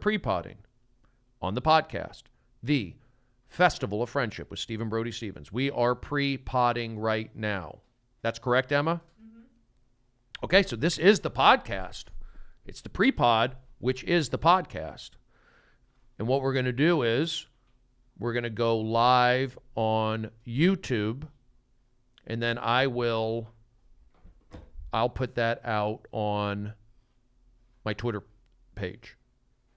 pre-podding on the podcast, the Festival of Friendship with Stephen Brody Stevens. We are pre-podding right now. That's correct, Emma? Mm-hmm. Okay, so this is the podcast. It's the pre-pod, which is the podcast. And what we're going to do is we're going to go live on YouTube, and then I'll put that out on my Twitter page.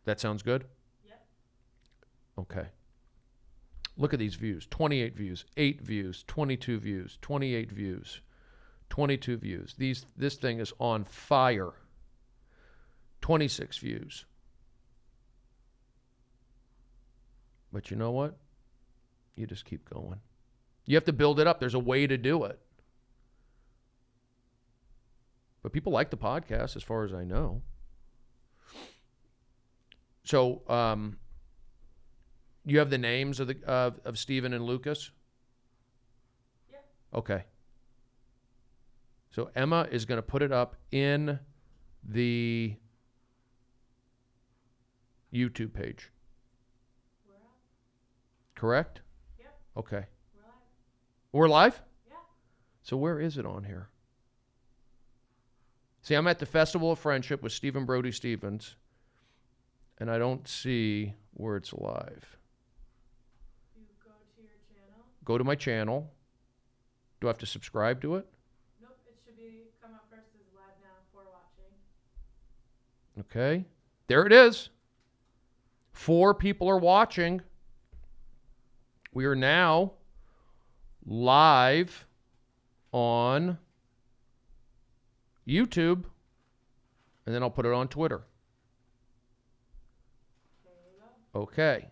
That sounds good? Yep. Okay. Look at these views. 28 views, 8 views, 22 views, 28 views, 22 views. This thing is on fire. 26 views. But you know what? You just keep going. You have to build it up. There's a way to do it. But people like the podcast as far as I know. So, you have the names of Stephen and Lucas? Yeah. Okay. So Emma is going to put it up in the YouTube page. We're up. Correct? Yep. Okay. We're live. We're live? Yeah. So where is it on here? See, I'm at the Festival of Friendship with Stephen Brody Stevens, and I don't see where it's live. You go to your channel? Go to my channel. Do I have to subscribe to it? Nope, it should come up first as live now for watching. Okay. There it is. 4 people are watching. We are now live on YouTube, and then I'll put it on Twitter. There you go. Okay.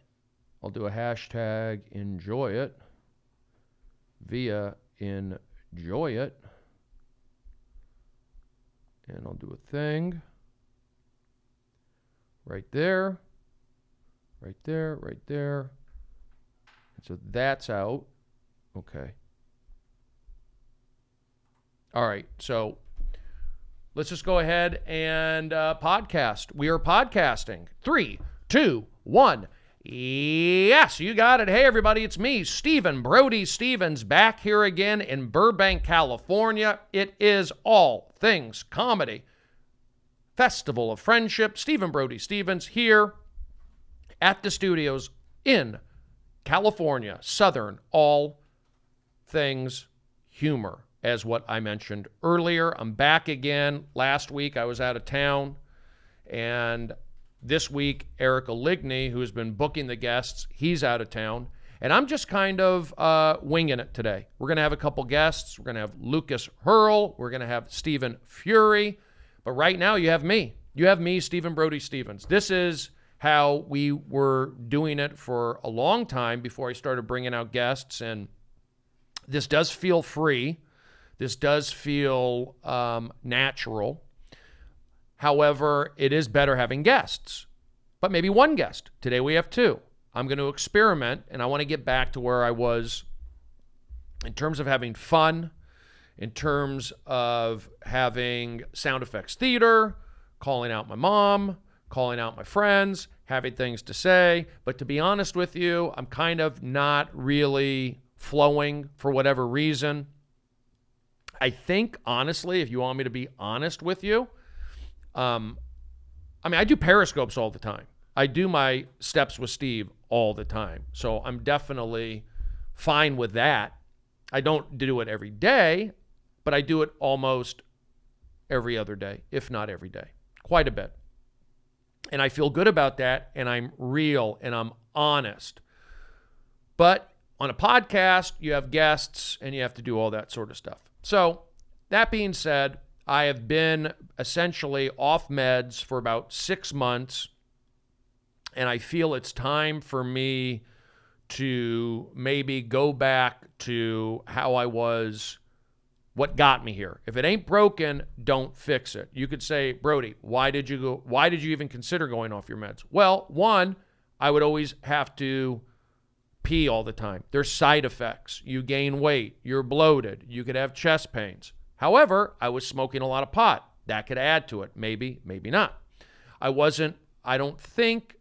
I'll do a hashtag enjoy it via enjoy it. And I'll do a thing right there, right there, right there. And so that's out. Okay. All right. So let's just go ahead and podcast. We are podcasting. 3, 2, 1. Yes, you got it. Hey, everybody, it's me, Stephen Brody Stevens, back here again in Burbank, California. It is All Things Comedy Festival of Friendship. Stephen Brody Stevens here at the studios in California, Southern All Things Humor, as what I mentioned earlier. I'm back again. Last week I was out of town, and this week, Eric Aligney, who has been booking the guests, he's out of town. And I'm just kind of winging it today. We're going to have a couple guests. We're going to have Lucas Hirl. We're going to have Stephen Fuery. But right now, you have me. You have me, Stephen Brody Stevens. This is how we were doing it for a long time before I started bringing out guests. And this does feel free. This does feel natural. However, it is better having guests, but maybe one guest. Today we have 2. I'm going to experiment, and I want to get back to where I was in terms of having fun, in terms of having sound effects theater, calling out my mom, calling out my friends, having things to say. But to be honest with you, I'm kind of not really flowing for whatever reason. I think, honestly, if you want me to be honest with you, I do Periscopes all the time. I do my Steps with Steve all the time. So I'm definitely fine with that. I don't do it every day, but I do it almost every other day, if not every day, quite a bit. And I feel good about that, and I'm real, and I'm honest. But on a podcast, you have guests, and you have to do all that sort of stuff. So that being said, I have been essentially off meds for about 6 months, and I feel it's time for me to maybe go back to how I was, what got me here. If it ain't broken, don't fix it. You could say, Brody, why did you even consider going off your meds? Well, one, I would always have to pee all the time. There's side effects. You gain weight. You're bloated. You could have chest pains. However, I was smoking a lot of pot. That could add to it. Maybe, maybe not. I don't think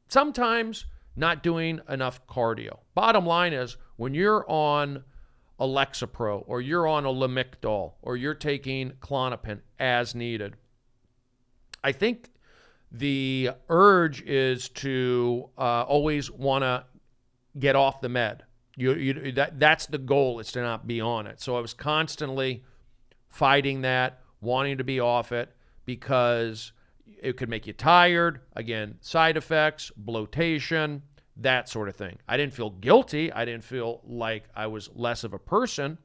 sometimes not doing enough cardio. Bottom line is, when you're on a Lexapro or you're on a Lamictal or you're taking Klonopin as needed, I think the urge is to always want to get off the med. That's the goal, is to not be on it. So I was constantly fighting that, wanting to be off it, because it could make you tired. Again, side effects, bloatation, that sort of thing. I didn't feel guilty. I didn't feel like I was less of a person,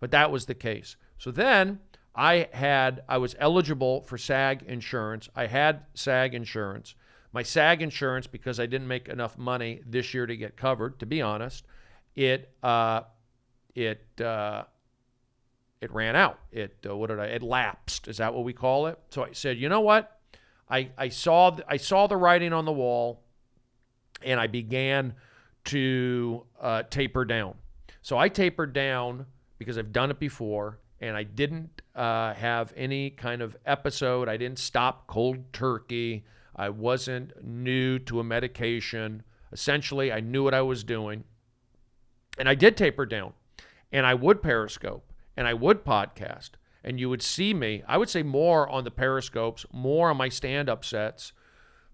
but that was the case. So then I was eligible for SAG insurance. I had SAG insurance. My SAG insurance, because I didn't make enough money this year to get covered, to be honest, it ran out. It lapsed. Is that what we call it? So I said, you know what? I saw the writing on the wall, and I began to taper down. So I tapered down because I've done it before, and I didn't have any kind of episode. I didn't stop cold turkey. I wasn't new to a medication. Essentially, I knew what I was doing. And I did taper down. And I would Periscope. And I would podcast. And you would see me, I would say more on the Periscopes, more on my stand-up sets,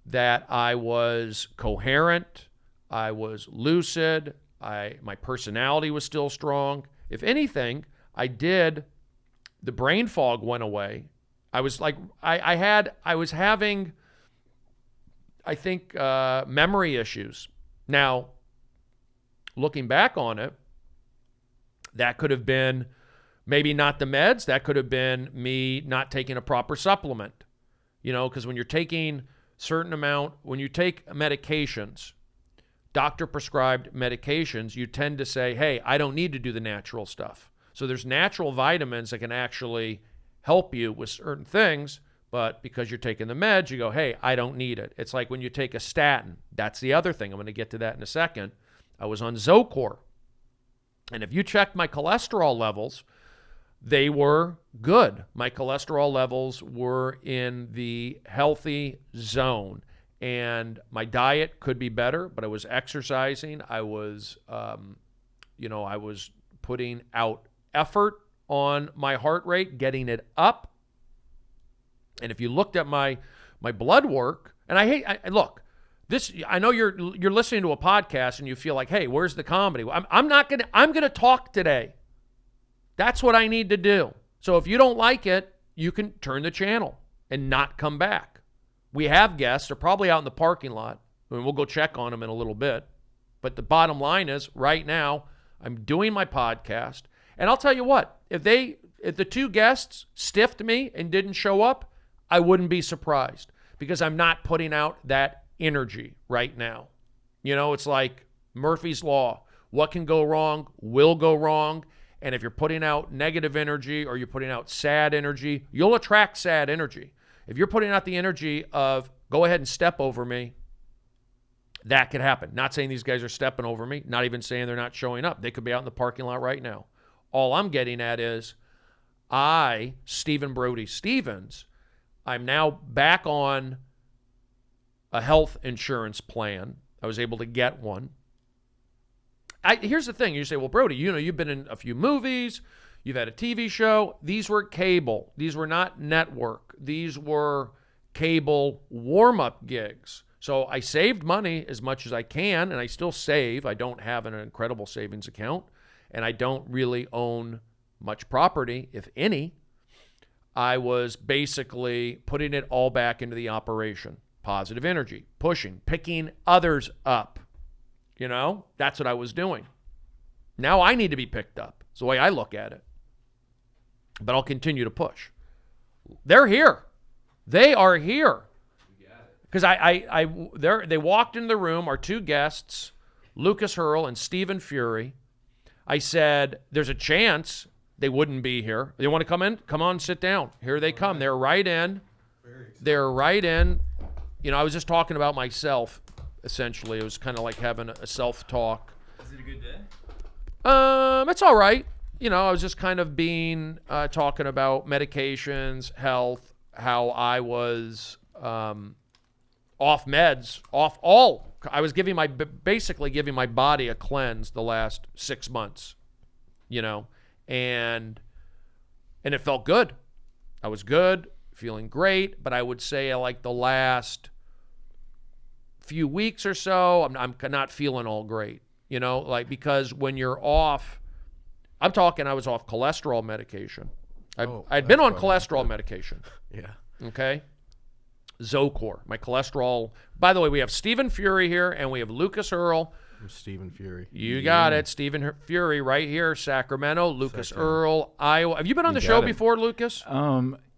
that I was coherent, I was lucid, my personality was still strong. If anything, the brain fog went away. I was like, I was having, I think, memory issues. Now, looking back on it, that could have been maybe not the meds. That could have been me not taking a proper supplement. Because when you're taking when you take medications, doctor prescribed medications, you tend to say, hey, I don't need to do the natural stuff. So there's natural vitamins that can actually help you with certain things, but because you're taking the meds, you go, hey, I don't need it. It's like when you take a statin. That's the other thing. I'm going to get to that in a second. I was on Zocor. And if you check my cholesterol levels, they were good. My cholesterol levels were in the healthy zone. And my diet could be better, but I was exercising. I was, I was putting out effort on my heart rate, getting it up. And if you looked at my blood work, and I know you're listening to a podcast and you feel like, hey, where's the comedy? I'm going to talk today. That's what I need to do. So if you don't like it, you can turn the channel and not come back. We have guests. They're probably out in the parking lot. And we'll go check on them in a little bit. But the bottom line is, right now, I'm doing my podcast. And I'll tell you what, if the two guests stiffed me and didn't show up, I wouldn't be surprised, because I'm not putting out that energy right now. It's like Murphy's Law. What can go wrong will go wrong. And if you're putting out negative energy or you're putting out sad energy, you'll attract sad energy. If you're putting out the energy of, go ahead and step over me, that could happen. Not saying these guys are stepping over me, not even saying they're not showing up. They could be out in the parking lot right now. All I'm getting at is, Stephen Brody Stevens, I'm now back on a health insurance plan. I was able to get one. Here's the thing. You say, well, Brody, you've been in a few movies. You've had a TV show. These were cable. These were not network. These were cable warm-up gigs. So I saved money as much as I can, and I still save. I don't have an incredible savings account, and I don't really own much property, if any. I was basically putting it all back into the operation. Positive energy, pushing, picking others up. That's what I was doing. Now I need to be picked up. It's the way I look at it. But I'll continue to push. They're here. They are here. Because they walked in the room, our two guests, Lucas Hirl and Stephen Fuery. I said, there's a chance they wouldn't be here. They want to come in? Come on, sit down. Here they come. They're right in. They're right in. I was just talking about myself, essentially. It was kind of like having a self-talk. Is it a good day? It's all right. I was just kind of talking about medications, health, how I was off meds, I was basically giving my body a cleanse the last 6 months, and it felt good. I was good, feeling great, but I would say like the last few weeks or so, I'm not feeling all great, because when you're off, I was off cholesterol medication. I'd been on cholesterol medication. Yeah. Okay. Zocor, my cholesterol. By the way, we have Stephen Fuery here, and we have Lucas Hirl. I'm Stephen Fuery. You got it. Stephen Fuery right here, Sacramento. Lucas Hirl, Iowa. Have you been on the show before, Lucas?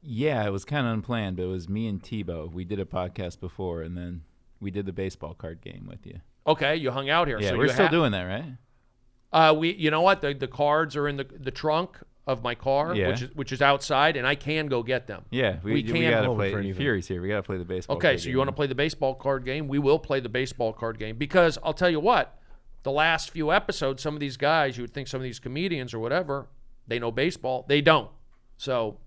Yeah, it was kind of unplanned, but it was me and Tebow. We did a podcast before, and then we did the baseball card game with you. Okay, you hung out here. Yeah, so we're still doing that, right? You know what? The cards are in the trunk of my car, which is outside, and I can go get them. Yeah, we got to play. Fury's here. We got to play the baseball. Okay, so you want to play the baseball card game? We will play the baseball card game because I'll tell you what. The last few episodes, some of these guys, you would think some of these comedians or whatever, they know baseball. They don't. So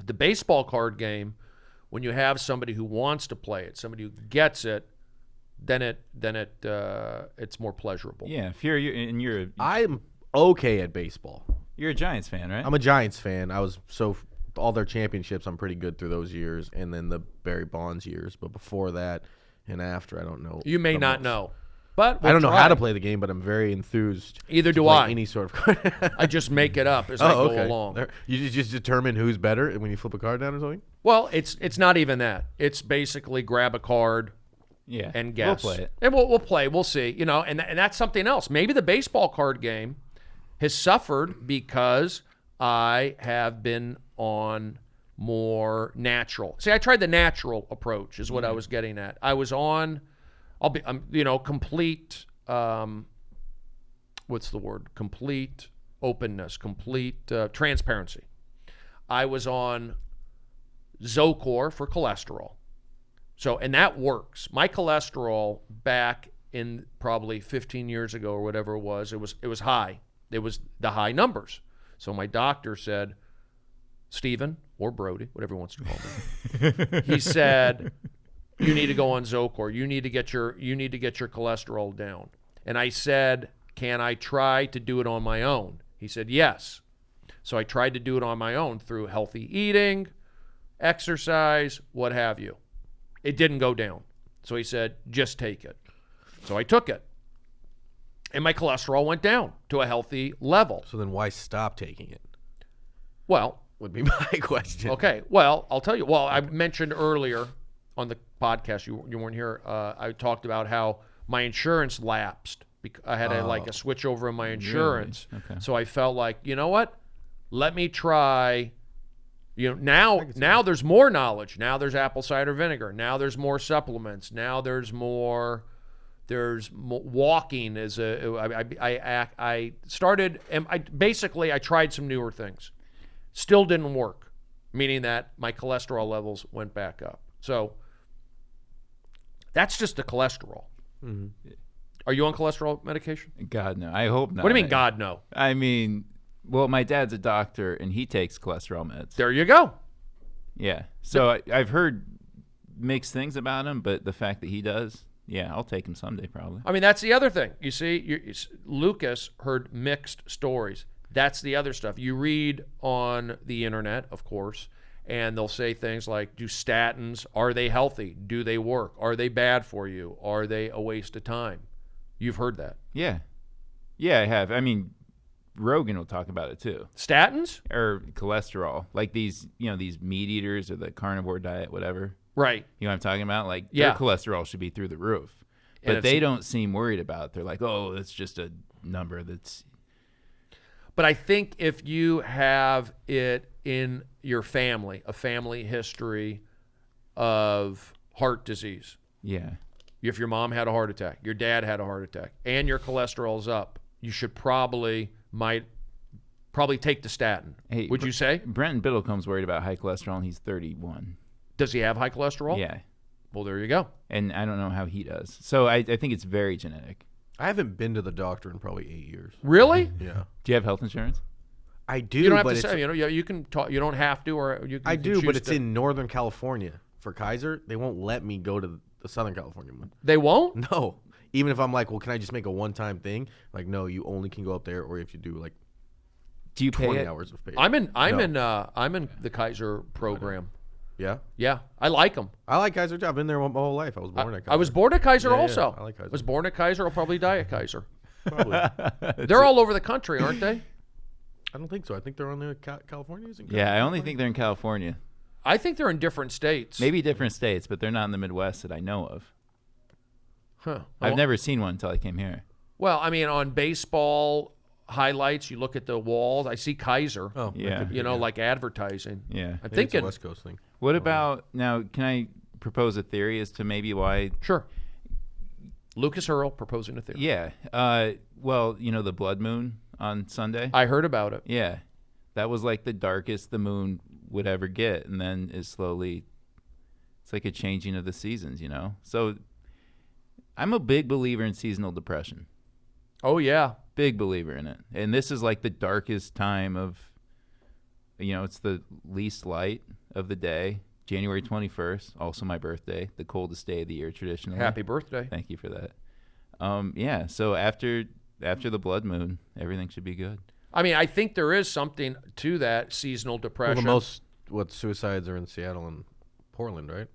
the baseball card game, when you have somebody who wants to play it, somebody who gets it, then it's more pleasurable. Yeah, Fury, I'm okay at baseball. You're a Giants fan, right? I'm a Giants fan. All their championships, I'm pretty good through those years, and then the Barry Bonds years. But before that and after, I don't know. You may not know. But I don't know how to play the game, but I'm very enthused. Either do I. Any sort of I just make it up as I go along. You just determine who's better when you flip a card down or something? Well, it's not even that. It's basically grab a card and guess. We'll play it. And we'll play. We'll see. And that's something else. Maybe the baseball card game has suffered because I have been on more natural. See, I tried the natural approach is what I was getting at. I was on... complete, what's the word? Complete openness, complete transparency. I was on Zocor for cholesterol. And that works. My cholesterol back in probably 15 years ago or whatever it was high. It was the high numbers. So my doctor said, Stephen, or Brody, whatever he wants to call me, he said, you need to go on Zocor. You need to get your cholesterol down. And I said, can I try to do it on my own? He said, yes. So I tried to do it on my own through healthy eating, exercise, what have you. It didn't go down. So he said, just take it. So I took it. And my cholesterol went down to a healthy level. So then why stop taking it? Well, would be my question. Okay. Well, I'll tell you. Well, I mentioned earlier on the podcast, you weren't here, I talked about how my insurance lapsed. I had a switch over in my insurance. Really? Okay. So I felt like, you know what? Let me try. Now there's more knowledge. Now there's apple cider vinegar. Now there's more supplements. Now there's more walking I started, and I tried some newer things. Still didn't work, meaning that my cholesterol levels went back up. So that's just the cholesterol. Mm-hmm. Are you on cholesterol medication? God, no. I hope not. What do you mean, God, no? I mean, well, my dad's a doctor, and he takes cholesterol meds. There you go. Yeah. So I've heard mixed things about him, but the fact that he does, yeah, I'll take him someday probably. I mean, that's the other thing. You see, Lucas heard mixed stories. That's the other stuff. You read on the internet, of course, and they'll say things like, do statins, are they healthy? Do they work? Are they bad for you? Are they a waste of time? You've heard that. Yeah. Yeah, I have. I mean, Rogan will talk about it too. Statins? Or cholesterol. Like these meat eaters or the carnivore diet, whatever. Right. You know what I'm talking about? Like their cholesterol should be through the roof. But they don't seem worried about it. They're like, oh, it's just a number that's... But I think if you have it in your family, a family history of heart disease. Yeah. If your mom had a heart attack, your dad had a heart attack, and your cholesterol's up, you should probably take the statin. Hey, would you say? Brenton Biddlecombe's worried about high cholesterol, and he's 31. Does he have high cholesterol? Yeah. Well, there you go. And I don't know how he does. So I think it's very genetic. I haven't been to the doctor in probably 8 years. Really? Yeah. Do you have health insurance? I do. You don't have to say. You can talk. You don't have to, or you can. I do, but it's to. in Northern California. For Kaiser, they won't let me go to the Southern California one. They won't? No. Even if I'm like, well, can I just make a one-time thing? Like, no, you only can go up there, or if you do like, do you pay 20 it? hours of pay? I'm in the Kaiser program. Yeah, Yeah, I like them. I like Kaiser too. I've been there my whole life. I was born at Kaiser. I was born at Kaiser Yeah, yeah, also. I like Kaiser. Was born at Kaiser. I'll probably die at Kaiser. Probably. They're all over the country, aren't they? I don't think so. I think they're on the California. Yeah, I only think they're in California. I think they're in different states. Maybe different states, but they're not in the Midwest that I know of. Huh. I've never seen one until I came here. Well, I mean, on baseball highlights, you look at the walls. I see Kaiser. Oh, Yeah. You know, like advertising. Yeah. I'm Maybe it's a thinking. West Coast thing. What about now? Can I propose a theory as to maybe why? Sure. Lucas Hirl proposing a theory. Yeah. Well, the blood moon on Sunday. I heard about it. Yeah, that was like the darkest the moon would ever get, and then it's like a changing of the seasons. So I'm a big believer in seasonal depression. Oh yeah. Big believer in it, and this is like the darkest time of. It's the least light of the day. January 21st, also my birthday, the coldest day of the year traditionally. Happy birthday. Thank you for that. Yeah, so after the blood moon, everything should be good. I mean, I think there is something to that seasonal Well, depression. the most suicides are in Seattle and Portland, right?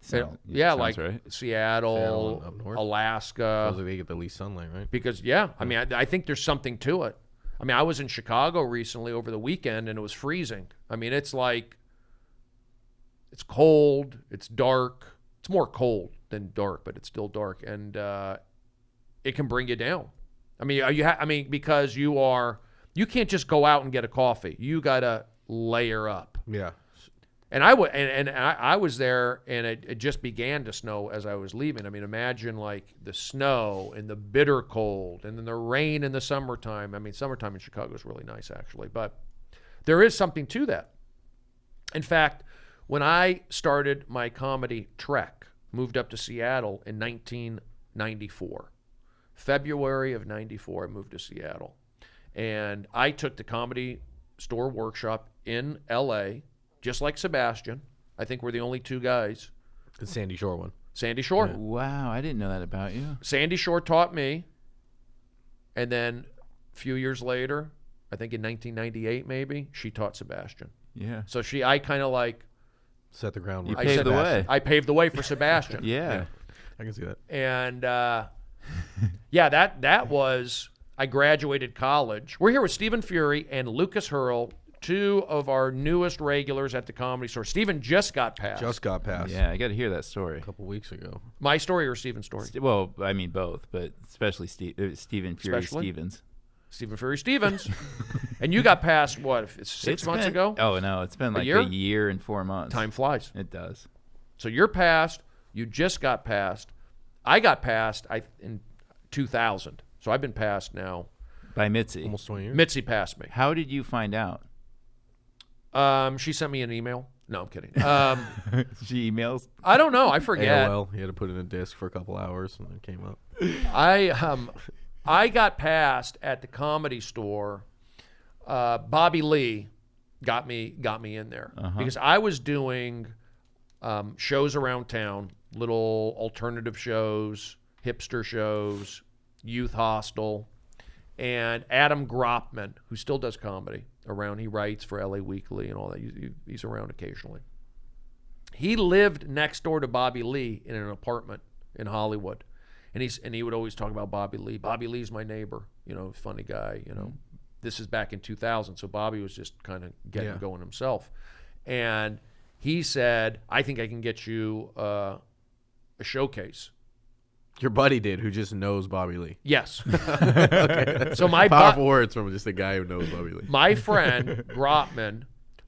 Sounds like right. Seattle, and up north. Alaska. Those they get the least sunlight, right? Because I mean, I think there's something to it. I mean, I was in Chicago recently over the weekend, and it was freezing. I mean, it's like it's cold, it's dark. It's more cold than dark, but it's still dark, and it can bring you down. I mean, because you can't just go out and get a coffee. You gotta layer up. Yeah. And I was there, and it just began to snow as I was leaving. I mean, imagine like the snow and the bitter cold, and then the rain in the summertime. I mean, summertime in Chicago is really nice, actually. But there is something to that. In fact, when I started my comedy trek, moved up to Seattle in 1994, February of 94, I moved to Seattle. And I took the Comedy Store workshop in L.A., just like Sebastian. I think we're the only two guys. The Sandy Shore one. Sandy Shore. Yeah. Wow, I didn't know that about you. Sandy Shore taught me. And then a few years later, I think in 1998 maybe, she taught Sebastian. Yeah. So I kind of like... Set the groundwork. You paved the way. I paved the way for Sebastian. Yeah. I can see that. And that was... I graduated college. We're here with Stephen Fuery and Lucas Hirl, two of our newest regulars at the Comedy Store. Stephen just got passed. Yeah, I got to hear that story. A couple weeks ago. My story or Stephen's story? Well, I mean both, but especially Stephen Fuery Stevens. Stephen Fuery Stevens. And you got passed, what, six months ago? Oh, no, it's been like a year and 4 months. Time flies. It does. So you're passed. You just got passed. I got passed in 2000. So I've been passed now. By Mitzi. Almost 20 years. Mitzi passed me. How did you find out? She sent me an email. No, I'm kidding. She emails? I don't know. I forget. AOL. You had to put in a disk for a couple hours and it came up. I got passed at the Comedy Store. Bobby Lee got me in there because I was doing shows around town, little alternative shows, hipster shows, youth hostel, and Adam Gropman, who still does comedy around. He writes for LA Weekly and all that. He's around occasionally. He lived next door to Bobby Lee in an apartment in Hollywood. And he would always talk about Bobby Lee. Bobby Lee's my neighbor, funny guy, This is back in 2000, so Bobby was just kind of getting going himself. And he said, I think I can get you a showcase. Your buddy did, who just knows Bobby Lee. Yes. Okay. So my powerful words from just a guy who knows Bobby Lee. My friend Grotman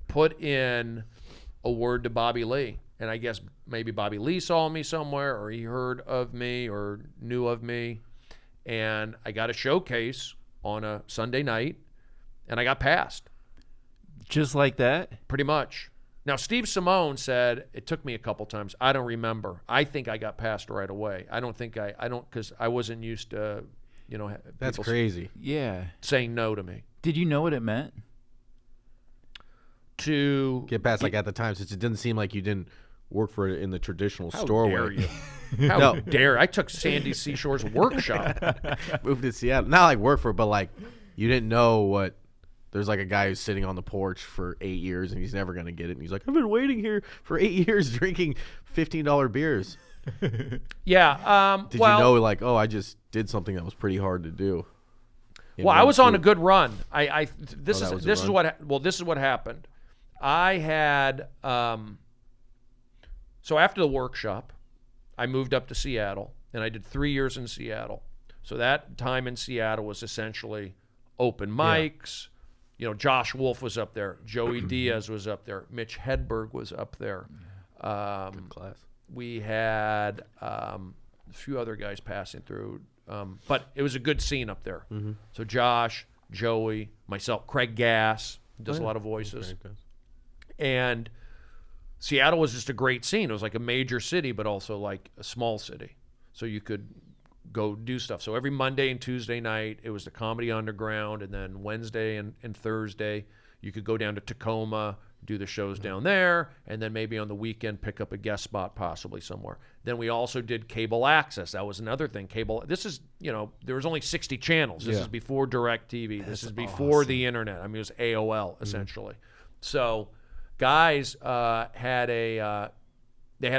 put in a word to Bobby Lee, and I guess maybe Bobby Lee saw me somewhere, or he heard of me, or knew of me, and I got a showcase on a Sunday night, and I got passed. Just like that? Pretty much. Now, Steve Simone said it took me a couple times. I don't remember. I think I got passed right away. I don't because I wasn't used to, That's people crazy. Yeah. saying no to me. Did you know what it meant? To Get passed, like at the time, since it didn't seem like you didn't work for it in the traditional How store dare way. you? How No. dare I took Sandy Seashore's workshop. Moved to Seattle. Not like work for it, but like you didn't know what. There's like a guy who's sitting on the porch for 8 years and he's never gonna get it. And he's like, I've been waiting here for 8 years drinking $15 beers. Yeah. Did you know like, oh, I just did something that was pretty hard to do. Well, I was on a good run. This that was a is run? this is what happened. I had so after the workshop, I moved up to Seattle and I did 3 years in Seattle. So that time in Seattle was essentially open mics. You know, Josh Wolf was up there. Joey Diaz was up there. Mitch Hedberg was up there. Good class. We had a few other guys passing through. But it was a good scene up there. Mm-hmm. So Josh, Joey, myself, Craig Gass does a lot of voices. And Seattle was just a great scene. It was like a major city, but also like a small city. So you could go do stuff. So every Monday and Tuesday night, it was the Comedy Underground. And then Wednesday and Thursday, you could go down to Tacoma, do the shows down there. And then maybe on the weekend, pick up a guest spot possibly somewhere. Then we also did cable access. That was another thing. This is, you know, there was only 60 channels. This is before DirecTV. This is before the internet. I mean, it was AOL, essentially. So guys had a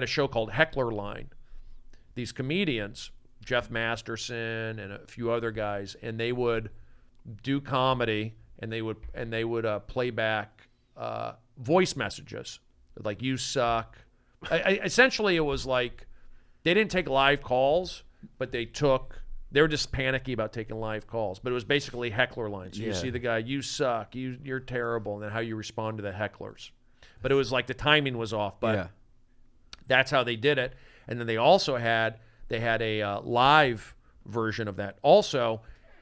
show called Heckler Line. These comedians, Jeff Masterson and a few other guys, and they would do comedy and they would play back voice messages like "you suck." Essentially, it was like they didn't take live calls, but they were just panicky about taking live calls. But it was basically heckler lines. So you see the guy, "You suck," "you're terrible," and then how you respond to the hecklers. But it was like the timing was off. But that's how they did it. And then they also had a live version of that also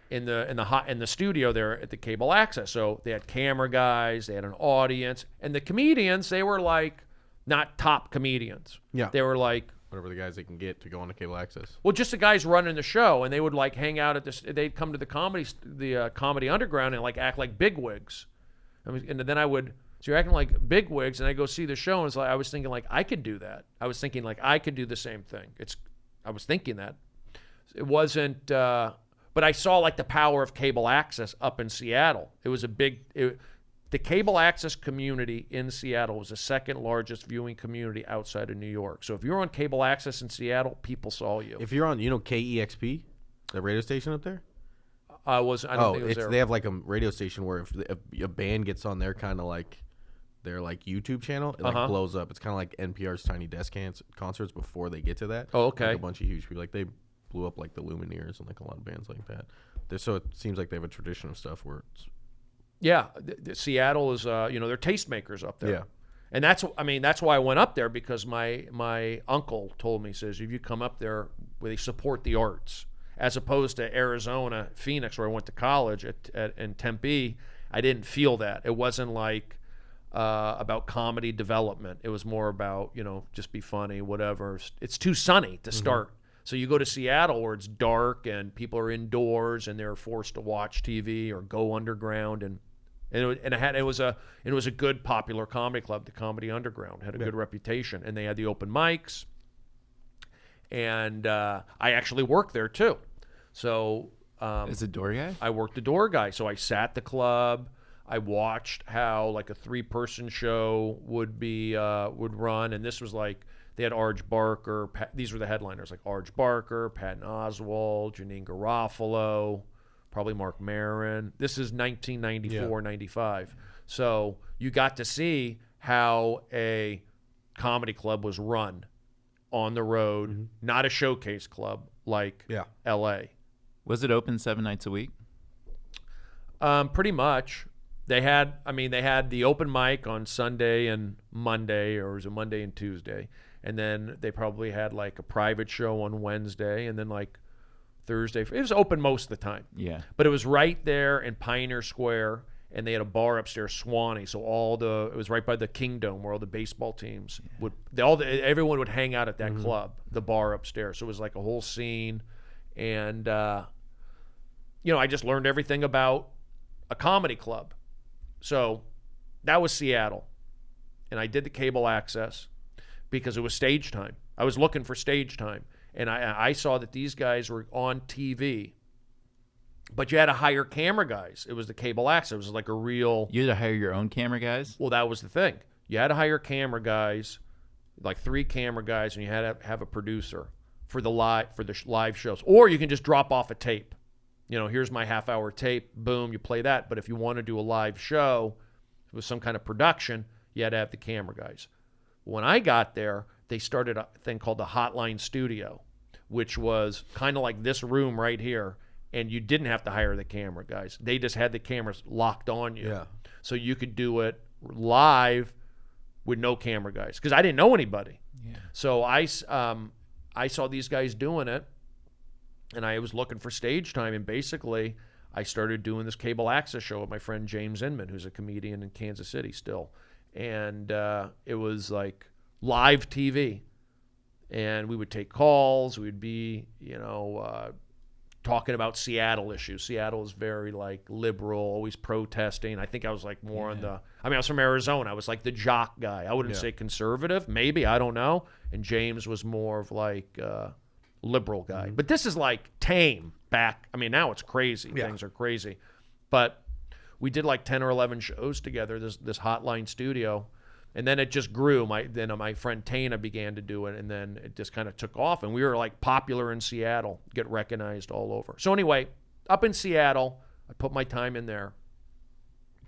in the studio there at the cable access. So they had camera guys, they had an audience, and the comedians, they were like not top comedians. Yeah. They were like whatever the guys they can get to go on to cable access. well, just the guys running the show, and they would like hang out at this. They'd come to the comedy underground and like act like bigwigs. And then I would. So you're acting like bigwigs, and I go see the show, and it's like I was thinking like I could do that. I was thinking like I could do the same thing. I was thinking that. It wasn't, but I saw like the power of cable access up in Seattle. It was the cable access community in Seattle was the second largest viewing community outside of New York. So if you're on cable access in Seattle, people saw you. If you're on, you know, KEXP, the radio station up there? I don't think it was there. They have like a radio station where if a band gets on their kind of like their like YouTube channel, it like blows up. It's kind of like NPR's Tiny Desk concerts before they get to that. Oh, okay. Like a bunch of huge people. Like they blew up like the Lumineers and like a lot of bands like that. So it seems like they have a tradition of stuff where it's... Yeah, Seattle is, they're tastemakers up there. Yeah. And that's why I went up there, because my uncle told me, says, if you come up there, where they support the arts, as opposed to Arizona, Phoenix, where I went to college in Tempe, I didn't feel that. It wasn't like about comedy development. It was more about, just be funny, whatever. It's too sunny to start. So you go to Seattle where it's dark and people are indoors and they're forced to watch TV or go underground, and it was a good popular comedy club. The Comedy Underground had a good reputation, and they had the open mics. And I actually worked there too. So as a door guy, I worked the door guy. So I sat the club. I watched how like a 3-person show would run, and this was like they had Arj Barker. These were the headliners, like Arj Barker, Patton Oswalt, Janine Garofalo, probably Mark Maron. This is 1994, 95. So you got to see how a comedy club was run on the road, not a showcase club like L.A. Was it open 7 nights a week? Pretty much. They had the open mic on Sunday and Monday, or was it Monday and Tuesday? And then they probably had like a private show on Wednesday, and then like Thursday. It was open most of the time. Yeah. But it was right there in Pioneer Square, and they had a bar upstairs, Swanee. So it was right by the Kingdome where all the baseball teams everyone would hang out at that club, the bar upstairs. So it was like a whole scene, and I just learned everything about a comedy club. So that was Seattle, and I did the cable access. because it was stage time. I was looking for stage time. And I saw that these guys were on TV, but you had to hire camera guys. It was the cable access. It was like a real... You had to hire your own camera guys? Well, that was the thing. You had to hire camera guys, like 3 camera guys, and you had to have a producer for the live shows. Or you can just drop off a tape. You know, here's my half-hour tape. Boom, you play that. But if you want to do a live show with some kind of production, you had to have the camera guys. When I got there, they started a thing called the Hotline Studio, which was kind of like this room right here, and you didn't have to hire the camera guys. They just had the cameras locked on you. Yeah. So you could do it live with no camera guys, because I didn't know anybody. Yeah. So I saw these guys doing it, and I was looking for stage time, and basically I started doing this cable access show with my friend James Inman, who's a comedian in Kansas City still. And it was like live TV. And we would take calls. We'd be, talking about Seattle issues. Seattle is very, like, liberal, always protesting. I think I was, like, more on the... I was from Arizona. I was, like, the jock guy. I wouldn't say conservative. Maybe. I don't know. And James was more of, like, liberal guy. But this is, like, tame back... now it's crazy. Yeah. Things are crazy. But we did, like, 10 or 11 shows together, this Hotline Studio. And then it just grew. My friend Tana began to do it, and then it just kind of took off. And we were like popular in Seattle, get recognized all over. So anyway, up in Seattle, I put my time in there.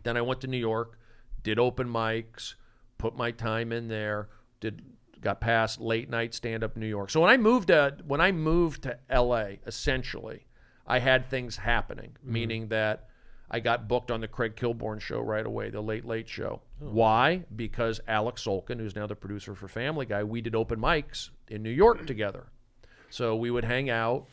Then I went to New York, did open mics, put my time in there, got past late night stand up New York. So when I moved to LA, essentially, I had things happening, meaning that I got booked on the Craig Kilborn show right away, the Late Late Show. Oh. Why? Because Alex Solkin, who's now the producer for Family Guy, we did open mics in New York together. So we would hang out,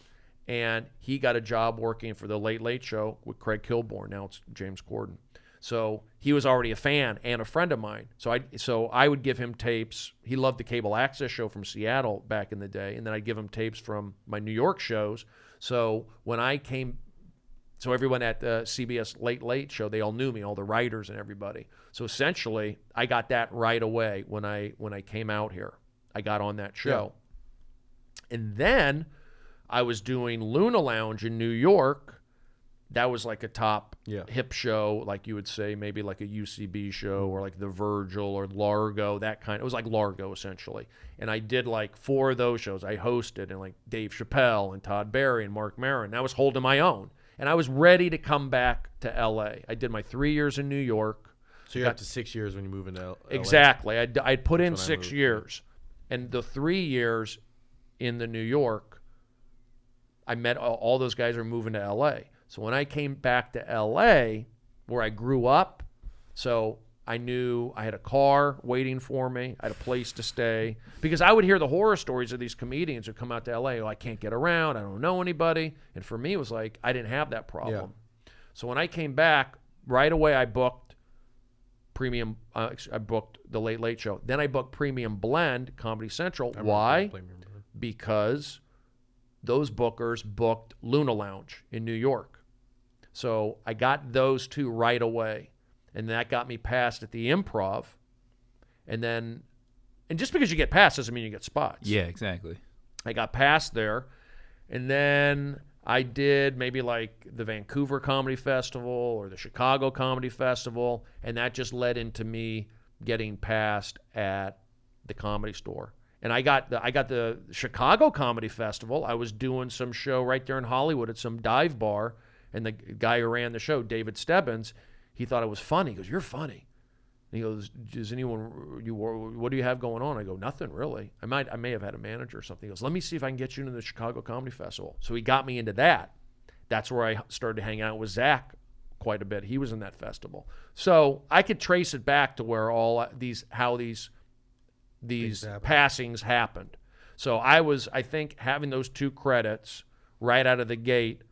and he got a job working for the Late Late Show with Craig Kilborn. Now it's James Corden. So he was already a fan and a friend of mine. So I would give him tapes. He loved the cable access show from Seattle back in the day, and then I'd give him tapes from my New York shows. So when I came... So everyone at the CBS Late Late Show, they all knew me, all the writers and everybody. So essentially, I got that right away when I came out here. I got on that show. Yeah. And then I was doing Luna Lounge in New York. That was like a top hip show, like you would say, maybe like a UCB show or like The Virgil or Largo, that kind. It was like Largo, essentially. And I did like 4 of those shows. I hosted, and like Dave Chappelle and Todd Barry and Mark Maron. I was holding my own. And I was ready to come back to L.A. I did my 3 years in New York. So you're up to 6 years when you move into L.A.? Exactly. I'd put in 6 years. And the 3 years in the New York, I met all those guys are moving to L.A. So when I came back to L.A., where I grew up, so I knew I had a car waiting for me. I had a place to stay. Because I would hear the horror stories of these comedians who come out to L.A. Oh, I can't get around. I don't know anybody. And for me, it was like I didn't have that problem. Yeah. So when I came back, right away I booked Premium. I booked the Late Late Show. Then I booked Premium Blend, Comedy Central. Why? Because those bookers booked Luna Lounge in New York. So I got those 2 right away. And that got me passed at the Improv. And just because you get passed doesn't mean you get spots. Yeah, exactly. I got passed there. And then I did maybe like the Vancouver Comedy Festival or the Chicago Comedy Festival. And that just led into me getting passed at the Comedy Store. And I got the Chicago Comedy Festival. I was doing some show right there in Hollywood at some dive bar. And the guy who ran the show, David Stebbins, he thought it was funny. He goes, "You're funny." And he goes, "Does anyone? What do you have going on?" I go, "Nothing really. I may have had a manager or something." He goes, "Let me see if I can get you into the Chicago Comedy Festival." So he got me into that. That's where I started to hang out with Zach quite a bit. He was in that festival, so I could trace it back to where how these passings happened. So I think having those 2 credits right out of the gate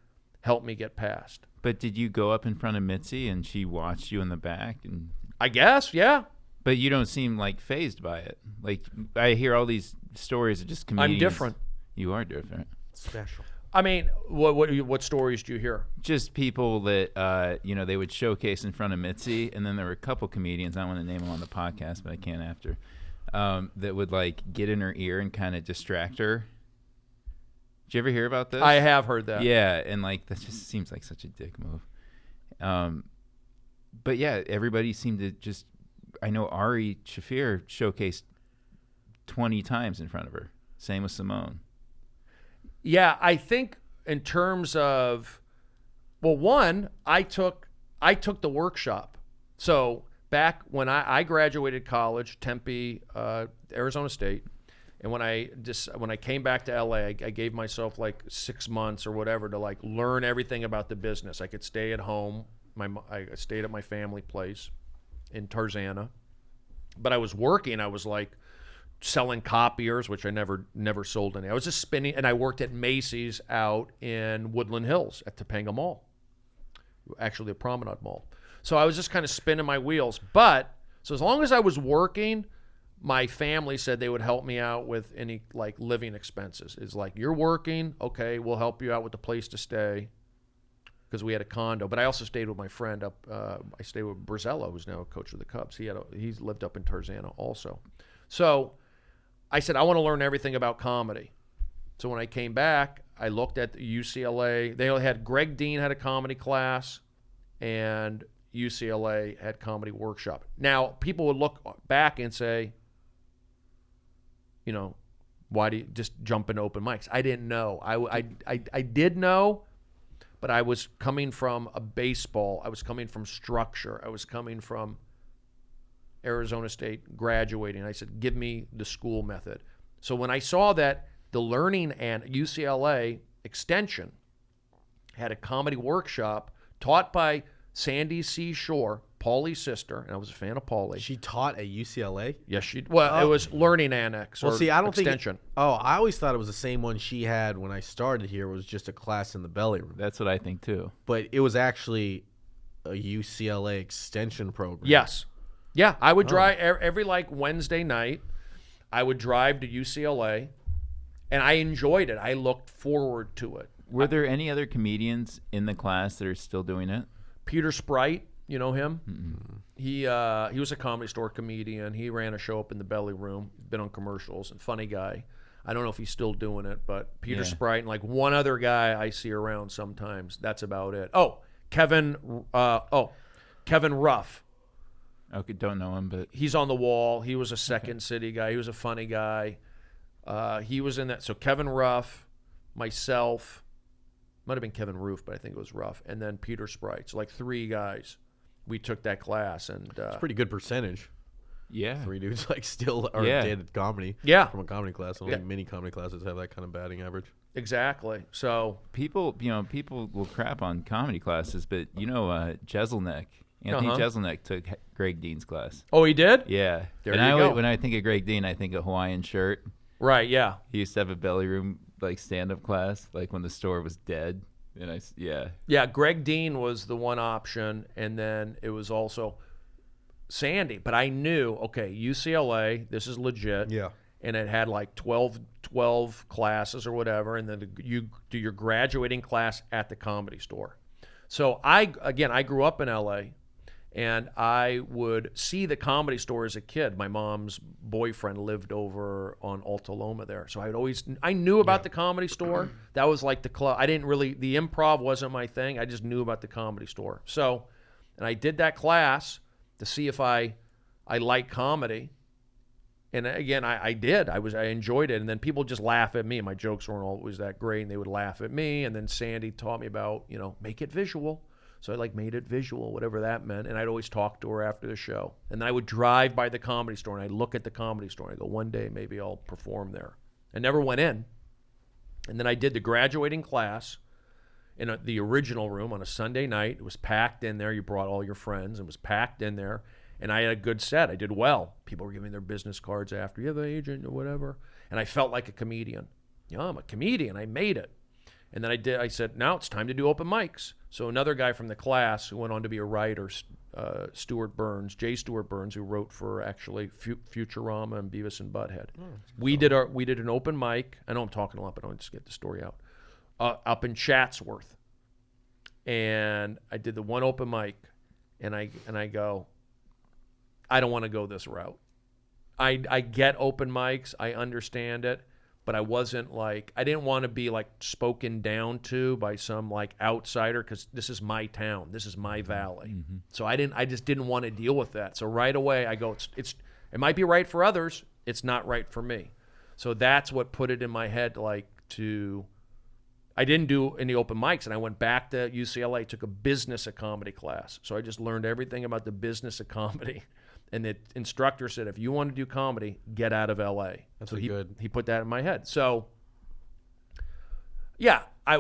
helped me get passed. But did you go up in front of Mitzi and she watched you in the back? And I guess, yeah. But you don't seem like fazed by it. Like I hear all these stories of just comedians. I'm different. You are different. Special. What stories do you hear? Just people that they would showcase in front of Mitzi, and then there were a couple comedians. I don't want to name them on the podcast, but I can after. that would like get in her ear and kind of distract her. Did you ever hear about this? I have heard that. Yeah, and like that just seems like such a dick move. But yeah, everybody seemed to just. I know Ari Shafir showcased 20 times in front of her. Same with Simone. Yeah, I think in terms of, well, one, I took the workshop. So back when I graduated college, Tempe, Arizona State, and when I came back to LA, I gave myself like 6 months or whatever to like learn everything about the business. I could stay at home. I stayed at my family place in Tarzana, but I was working. I was like selling copiers, which I never sold any. I was just spinning, and I worked at Macy's out in Woodland Hills at Topanga Mall, actually a Promenade Mall. So I was just kind of spinning my wheels. But so as long as I was working, my family said they would help me out with any like living expenses. It's like, you're working, okay, we'll help you out with the place to stay, because we had a condo. But I also stayed with my friend up. I stayed with Brizzello, who's now a coach of the Cubs. He's lived up in Tarzana also. So I said, I want to learn everything about comedy. So when I came back, I looked at UCLA. They had Greg Dean had a comedy class, and UCLA had comedy workshop. Now, people would look back and say, you know, why do you just jump into open mics? I didn't know. I did know, but I was coming from a baseball. I was coming from structure. I was coming from Arizona State graduating. I said, give me the school method. So when I saw that the learning and UCLA extension had a comedy workshop taught by Sandy C. Shore, Paulie's sister, and I was a fan of Paulie. She taught at UCLA? Yes, she. Well, it was learning annex or I don't extension. I always thought it was the same one she had when I started here. It was just a class in the belly room. That's what I think too. But it was actually a UCLA extension program. Yes. Yeah, I would drive every like Wednesday night. I would drive to UCLA, and I enjoyed it. I looked forward to it. Were there any other comedians in the class that are still doing it? Peter Sprite, you know him? Mm-hmm. He was a Comedy Store comedian. He ran a show up in the belly room. Been on commercials, and funny guy. I don't know if he's still doing it, but Peter Sprite and like one other guy I see around sometimes. That's about it. Oh, Kevin Ruff. Okay, don't know him, but He's on the wall. He was a Second City guy. He was a funny guy. He was in that. So Kevin Ruff, myself, might have been Kevin Roof, but I think it was Ruff, and then Peter Sprite. So like three guys. We took that class, and It's a pretty good percentage. yeah, 3 dudes like still are Yeah. dead at comedy. Yeah. From a comedy class. Only many comedy classes have that kind of batting average. exactly. So people will crap on comedy classes, but Jeselnik, Anthony Jeselnik took Greg Dean's class. oh, he did? Yeah, There and you go. When I think of Greg Dean, I think of Hawaiian shirt. Right. Yeah. He used to have a belly room like stand-up class, like when the store was dead. And Yeah, Greg Dean was the one option, and then it was also Sandy. But I knew, okay, UCLA, this is legit. Yeah. And it had like 12 classes or whatever, and then you do your graduating class at the Comedy Store. So I grew up in LA, and I would see the Comedy Store as a kid. My mom's boyfriend lived over on Alta Loma there. So I knew about the Comedy Store. That was like the club. The improv wasn't my thing. I just knew about the Comedy Store. So, and I did that class to see if I like comedy. And again, I did. I enjoyed it. And then people just laugh at me. My jokes weren't always that great, and they would laugh at me. And then Sandy taught me about, make it visual. So I made it visual, whatever that meant. And I'd always talk to her after the show. And then I would drive by the Comedy Store, and I'd look at the Comedy Store, and I go, one day maybe I'll perform there. I never went in. And then I did the graduating class in the original room on a Sunday night. It was packed in there. You brought all your friends. It was packed in there. And I had a good set. I did well. People were giving me their business cards after. You have an agent or whatever. And I felt like a comedian. I'm a comedian. I made it. And then I said, now it's time to do open mics. So another guy from the class who went on to be a writer, Jay Stewart Burns, who wrote for actually Futurama and Beavis and Butthead. We did an open mic. I know I'm talking a lot, but I want to just get the story out. Up in Chatsworth. And I did the one open mic, and I go, I don't want to go this route. I get open mics. I understand it. But I wasn't like, I didn't want to be like spoken down to by some like outsider because this is my town. This is my valley. So I just didn't want to deal with that. So right away I go, it might be right for others. It's not right for me. So that's what put it in my head like I didn't do any open mics, and I went back to UCLA, took a business of comedy class. So I just learned everything about the business of comedy. And the instructor said, if you want to do comedy, get out of LA. That's so good. He put that in my head. So, yeah, I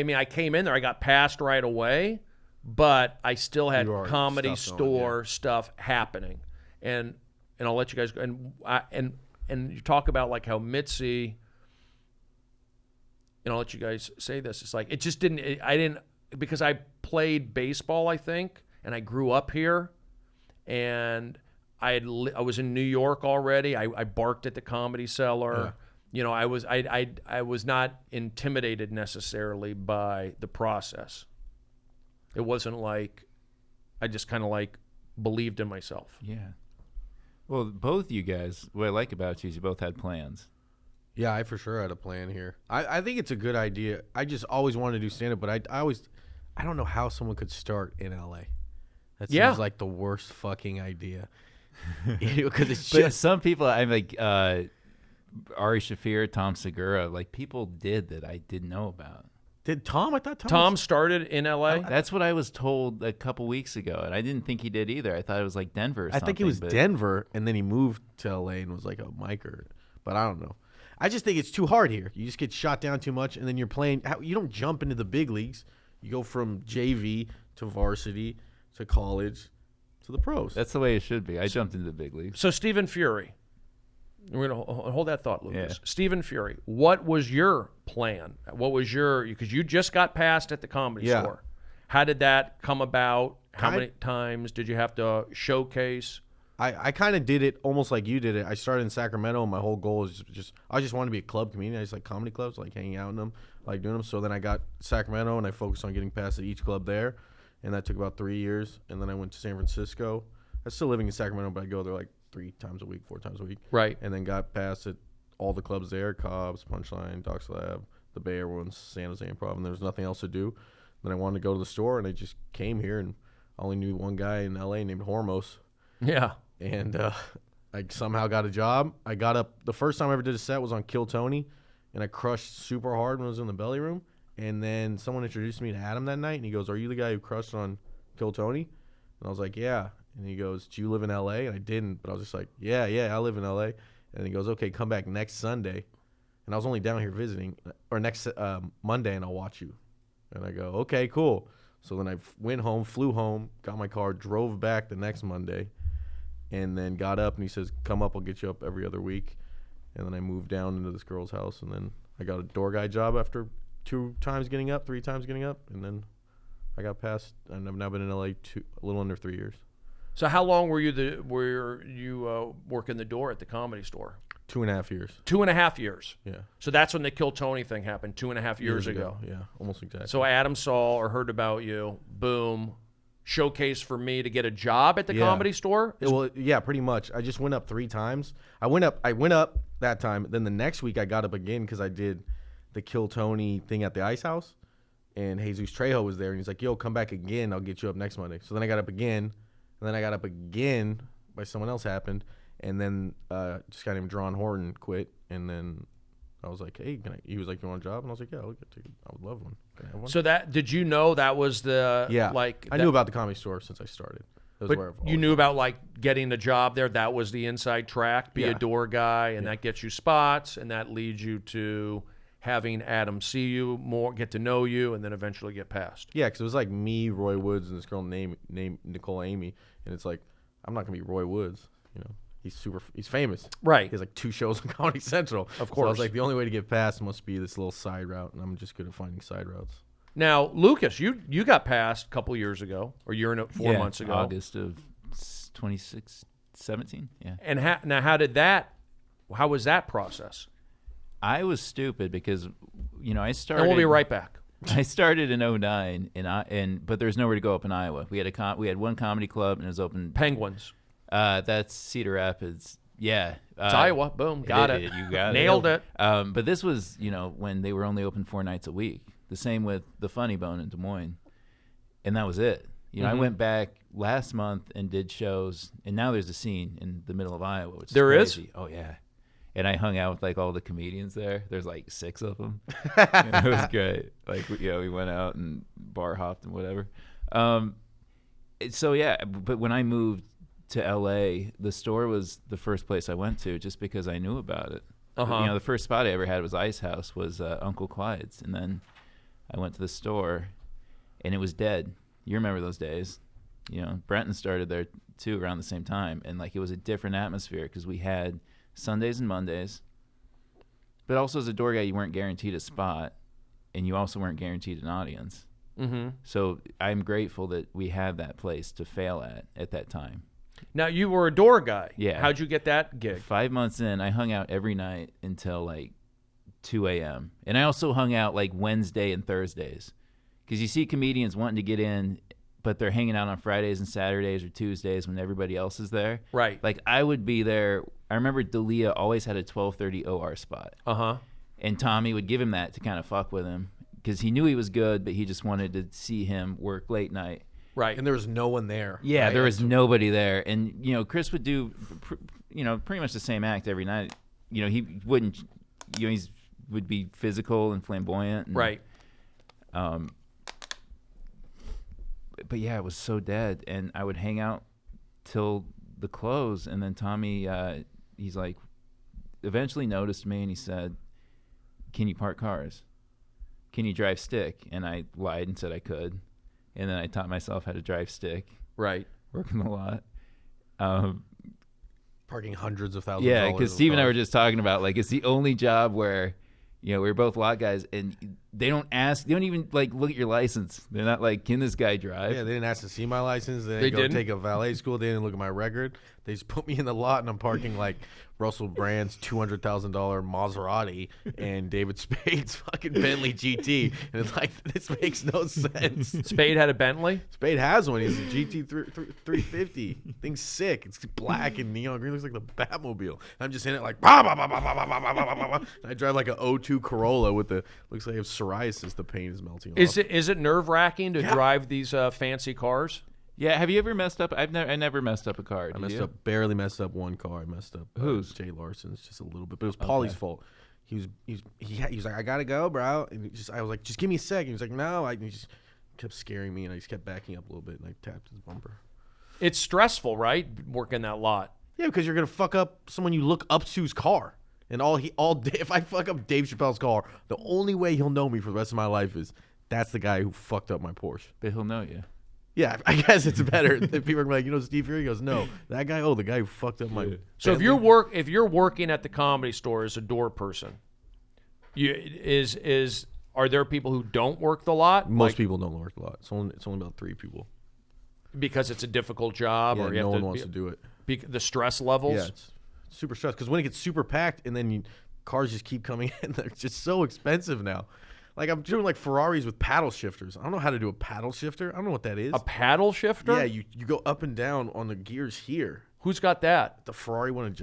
mean, I came in there. I got passed right away, but I still had comedy store stuff happening. And I'll let you guys go. And you talk about like how Mitzi, and I'll let you guys say this. It's like it just didn't. I didn't because I played baseball, I think, and I grew up here. And I was in New York already. I barked at the Comedy Cellar. Yeah. You know, I was not intimidated necessarily by the process. It wasn't like I just kind of like believed in myself. Yeah. Well, both you guys, what I like about you is you both had plans. Yeah, I for sure had a plan here. I think it's a good idea. I just always wanted to do stand-up, but I don't know how someone could start in L.A. That seems like the worst fucking idea. Because it's just... But some people, I'm like Ari Shaffir, Tom Segura, like people did that I didn't know about. Did Tom? I thought Tom started in L.A.? That's what I was told a couple weeks ago, and I didn't think he did either. I thought it was like Denver or something. I think it was Denver, and then he moved to L.A. and was like a micer. But I don't know. I just think it's too hard here. You just get shot down too much, and then you're playing... You don't jump into the big leagues. You go from JV to varsity to college to the pros. That's the way it should be. I jumped into the big leagues. So Stephen Fuery, we're going to hold that thought, Lucas. Yeah. Stephen Fuery, what was your plan? What was because you just got passed at the Comedy Store. How did that come about? How many times did you have to showcase? I kind of did it almost like you did it. I started in Sacramento, and my whole goal is I just wanted to be a club comedian. I just like comedy clubs, like hanging out in them, like doing them. So then I got Sacramento, and I focused on getting past at each club there. And that took about 3 years. And then I went to San Francisco. I'm still living in Sacramento, but I go there like 3 times a week, 4 times a week. Right. And then got past at all the clubs there, Cobb's, Punchline, Doc Slab, the Bay Area ones, San Jose Improv, and there was nothing else to do. Then I wanted to go to the store, and I just came here, and I only knew one guy in L.A. named Hormos. Yeah. And I somehow got a job. I got up. The first time I ever did a set was on Kill Tony, and I crushed super hard when I was in the belly room. And then someone introduced me to Adam that night, and he goes, "Are you the guy who crushed on Kill Tony?" And I was like, "Yeah." And he goes, "Do you live in L.A.?" And I didn't, but I was just like, yeah, I live in L.A. And he goes, "Okay, come back next Sunday." And I was only down here visiting, or next Monday, and I'll watch you. And I go, "Okay, cool." So then I went home, flew home, got my car, drove back the next Monday, and then got up, and he says, "Come up, I'll get you up every other week." And then I moved down into this girl's house, and then I got a door guy job after 2 times getting up, 3 times getting up, and then I got past, and I've now been in LA a little under 3 years. So how long were you working the door at the Comedy Store? 2.5 years. 2.5 years. Yeah. So that's when the Kill Tony thing happened 2.5 years ago. Yeah, almost exactly. So Adam saw or heard about you, boom, showcase for me to get a job at the Comedy Store? Well, yeah, pretty much. I just went up 3 times. I went up that time. Then the next week I got up again because I did the Kill Tony thing at the Ice House, and Jesus Trejo was there, and he's like, "Yo, come back again. I'll get you up next Monday." So then I got up again, and then I got up again by someone else happened, and then this guy named Drawn Horton quit, and then I was like, "Hey, he was like, you want a job?" And I was like, "Yeah, I would love one. Can I have one?" So did you know that was the I knew about the Comedy Store since I started. But you knew about like getting the job there. That was the inside track. Be a door guy, and that gets you spots, and that leads you to having Adam see you more, get to know you, and then eventually get past. Yeah, because it was like me, Roy Woods, and this girl named Nicole Amy, and it's like, I'm not gonna be Roy Woods, you know. He's famous, right? He has like 2 shows on Comedy Central, of course. So I was like, the only way to get past must be this little side route, and I'm just good at finding side routes. Now, Lucas, you got passed a couple years ago, or 4 months ago, August of 2017. Yeah. And how was that process? I was stupid because, I started. And we'll be right back. I started in 2009, but there's nowhere to go up in Iowa. We had one comedy club, and it was open. Penguins. That's Cedar Rapids, Yeah. It's Iowa. Boom. Got it. You got Nailed it. But this was, when they were only open 4 nights a week. The same with the Funny Bone in Des Moines. And that was it. I went back last month and did shows, and now there's a scene in the middle of Iowa, which is crazy. Oh, yeah. And I hung out with, like, all the comedians there. There's, like, 6 of them. It was great. Like, we went out and bar hopped and whatever. So, yeah, but when I moved to L.A., the store was the first place I went to just because I knew about it. The first spot I ever had was Ice House, was Uncle Clyde's. And then I went to the store, and it was dead. You remember those days. Brenton started there, too, around the same time. And, like, it was a different atmosphere because we had Sundays and Mondays. But also as a door guy, you weren't guaranteed a spot, and you also weren't guaranteed an audience. Mm-hmm. So I'm grateful that we had that place to fail at that time. Now, you were a door guy. Yeah. How'd you get that gig? 5 months in, I hung out every night until, like, 2 a.m. And I also hung out, like, Wednesday and Thursdays. Because you see comedians wanting to get in, but they're hanging out on Fridays and Saturdays or Tuesdays when everybody else is there. Right. Like, I would be there. I remember D'Elia always had a 12:30 OR spot. Uh-huh. And Tommy would give him that to kind of fuck with him because he knew he was good, but he just wanted to see him work late night. Right. And there was no one there. Yeah, right? there was nobody there. And, Chris would do, pretty much the same act every night. He wouldn't, he would be physical and flamboyant. And, right. But yeah, it was so dead. And I would hang out till the close. And then Tommy, he's like, eventually noticed me and he said, "Can you park cars? Can you drive stick?" And I lied and said I could. And then I taught myself how to drive stick. Right. Working a lot. Parking hundreds of thousands. Yeah, because Steve and I were just talking about, like, it's the only job where, we're both lot guys, and they don't even, like, look at your license. They're not like, can this guy drive? Yeah, they didn't ask to see my license. They didn't take a valet school. They didn't look at my record. They just put me in the lot, and I'm parking, like, Russell Brand's $200,000 Maserati and David Spade's fucking Bentley GT. And it's like, this makes no sense. Spade had a Bentley? Spade has one. He's a GT 350. Thing's sick. It's black and neon green. Looks like the Batmobile. And I'm just in it like, bah, bah, bah, bah, bah, bah, bah, bah, bah, bah. I drive like an O2 Corolla with looks like I have psoriasis. The paint is melting off. Is it nerve-wracking to drive these fancy cars? Yeah, have you ever messed up? I never messed up a car. Barely messed up one car. I messed up whose? Jay Larson's, just a little bit, but it was Paulie's fault. He was like, "I gotta go, bro," and I was like, "Just give me a sec." He was like, "No," he just kept scaring me, and I just kept backing up a little bit, and I tapped his bumper. It's stressful, right? Working that lot. Yeah, because you're gonna fuck up someone you look up to's car, and all day, if I fuck up Dave Chappelle's car, the only way he'll know me for the rest of my life is that's the guy who fucked up my Porsche. But he'll know you. Yeah, I guess it's better if people are like, Steve Fuery? He goes, "No, that guy. Oh, the guy who fucked up my." So if you're working at the Comedy Store as a door person, are there people who don't work the lot? Most people don't work the lot. It's only about 3 people. Because it's a difficult job, Yeah, or you no have one wants to do it. The stress levels. Yeah, it's super stressed because when it gets super packed and then cars just keep coming in, they're just so expensive now. Like, I'm doing, like, Ferraris with paddle shifters. I don't know how to do a paddle shifter. I don't know what that is. A paddle shifter? Yeah, you go up and down on the gears here. Who's got that? The Ferrari one of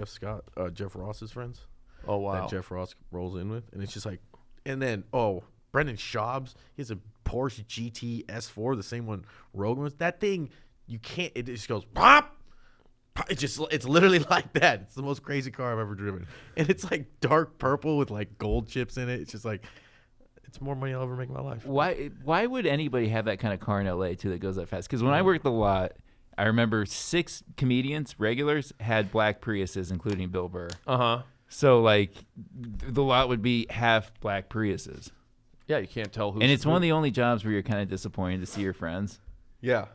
Jeff Ross's friends. Oh, wow. That Jeff Ross rolls in with. And it's just like, and then, Brendan Schaub's, he has a Porsche GT S4, the same one Rogan was. That thing, you can't, it just goes, pop! It's literally like that. It's the most crazy car I've ever driven. And it's, like, dark purple with, like, gold chips in it. It's just like, it's more money I'll ever make in my life. Why would anybody have that kind of car in LA too that goes that fast? Because when I worked the lot, I remember 6 comedians, regulars, had black Priuses, including Bill Burr. Uh-huh. So, like, the lot would be half black Priuses. Yeah, you can't tell who's... And it's one of the only jobs where you're kind of disappointed to see your friends. Yeah.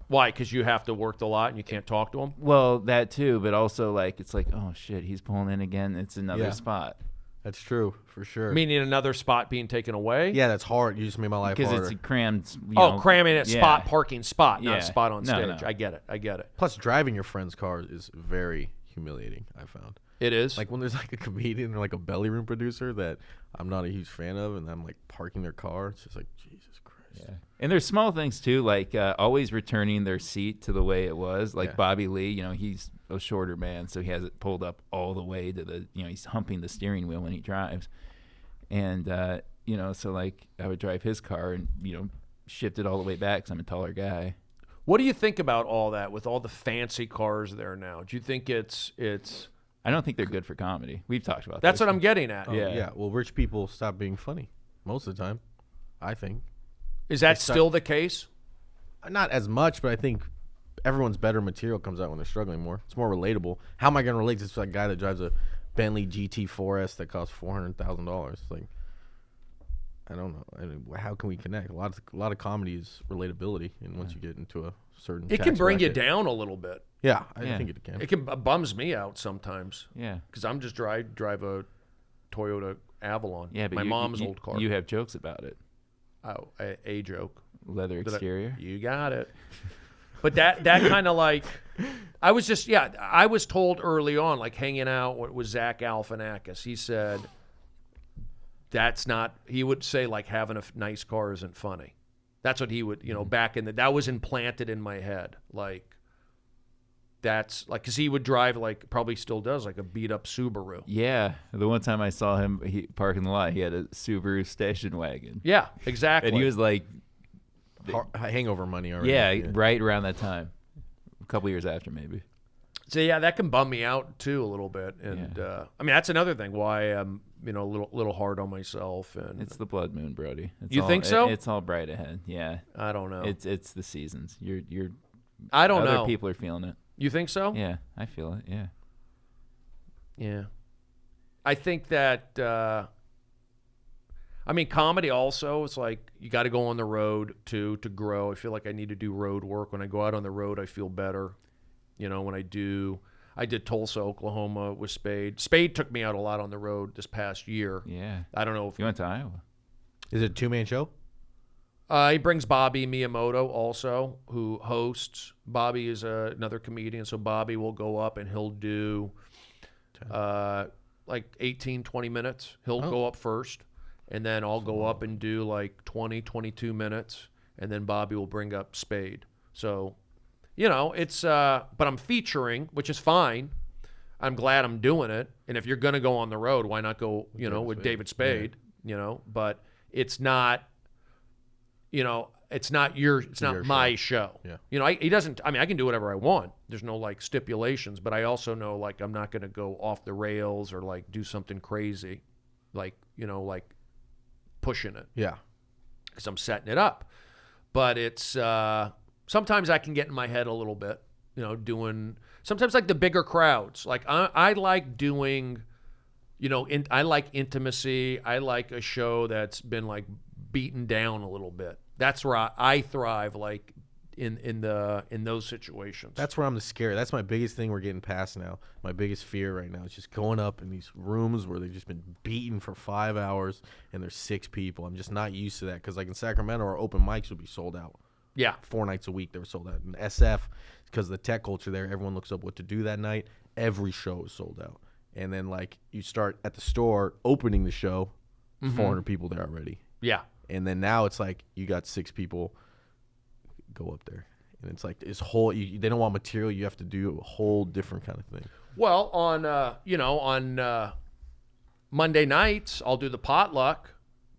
Why? Because you have to work the lot and you can't talk to them? Well, that too, but also, like, it's like, oh, shit, he's pulling in again. It's another spot. That's true, for sure. Meaning another spot being taken away? Yeah, that's hard. You just made my life harder. Because it's crammed. Cramming a spot, parking spot, not a spot on stage. No. I get it. Plus, driving your friend's car is very humiliating, I found. It is? Like, when there's, like, a comedian or, like, a belly room producer that I'm not a huge fan of, and I'm, like, parking their car, it's just like, Jesus Christ. Yeah. And there's small things too, like always returning their seat to the way it was. Like Bobby Lee, he's a shorter man, so he has it pulled up all the way to the, he's humping the steering wheel when he drives. And, so like I would drive his car and, shift it all the way back because I'm a taller guy. What do you think about all that with all the fancy cars there now? Do you think it's I don't think they're good for comedy. We've talked about That's this. what I'm getting at. Yeah. Well, rich people stop being funny most of the time, I think. Is that still the case? Not as much, but I think everyone's better material comes out when they're struggling more. It's more relatable. How am I going to relate to this guy that drives a Bentley GT4S that costs $400,000? Like, I don't know. I mean, how can we connect? A lot of comedy is relatability, and once you get into a certain, It can bring you bracket, down a little bit. Yeah, I think it can. It can bums me out sometimes. Yeah. Because I'm just drive a Toyota Avalon. Yeah, but my mom's old car. You have jokes about it. Oh, a joke. Leather exterior. You got it. But that kind of like, I was told early on, like hanging out with Zach Galifianakis, he said he would say like having a nice car isn't funny. That's what he would, back in that was implanted in my head. Like, that's like, because he would drive, like, probably still does, like a beat up Subaru. Yeah. The one time I saw him parking the lot, he had a Subaru station wagon. Yeah, exactly. And he was like, hangover money already. yeah, right around that time. A couple years after, maybe. So, yeah, that can bum me out, too, a little bit. And, I mean, that's another thing why I'm, a little hard on myself. And it's the blood moon, Brody. You think so? It's all bright ahead. Yeah. I don't know. It's the seasons. I don't know. Other people are feeling it. You think so? Yeah, I feel it. Yeah. Yeah. I think that, comedy also, it's like you got to go on the road to grow. I feel like I need to do road work. When I go out on the road, I feel better. When I did Tulsa, Oklahoma with Spade. Spade took me out a lot on the road this past year. Yeah. I don't know if you went to Iowa. Is it a two-man show? He brings Bobby Miyamoto also, who hosts. Bobby is another comedian, so Bobby will go up and he'll do like 18, 20 minutes. He'll go up first, and then I'll go up and do like 20, 22 minutes, and then Bobby will bring up Spade. So, it's but I'm featuring, which is fine. I'm glad I'm doing it. And if you're going to go on the road, why not go, with David Spade, but it's not, it's not my show. Yeah. He doesn't, I can do whatever I want. There's no like stipulations, but I also know like I'm not going to go off the rails or like do something crazy, like, like pushing it. Yeah. Because I'm setting it up. But it's, sometimes I can get in my head a little bit, doing, sometimes like the bigger crowds. Like I like doing, I like intimacy. I like a show that's been like beaten down a little bit. That's where I thrive, like in those situations. That's where I'm the scary. That's my biggest thing we're getting past now. My biggest fear right now is just going up in these rooms where they've just been beaten for 5 hours and there's 6 people. I'm just not used to that because like in Sacramento, our open mics would be sold out. Yeah. 4 nights a week they were sold out. In SF, because of the tech culture there, everyone looks up what to do that night. Every show is sold out. And then like you start at the store opening the show, 400 people there already. Yeah. And then now it's like you got 6 people go up there. And it's like this whole, they don't want material. You have to do a whole different kind of thing. Well, on Monday nights, I'll do the potluck,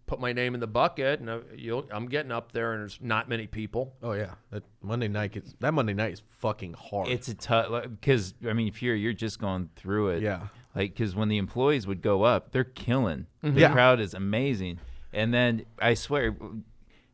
put my name in the bucket, and I'm getting up there, and there's not many people. Oh, yeah. That Monday night is fucking hard. It's a tough, because, you're just going through it. Yeah. Like, because when the employees would go up, they're killing. The Yeah. crowd is amazing. And then, I swear,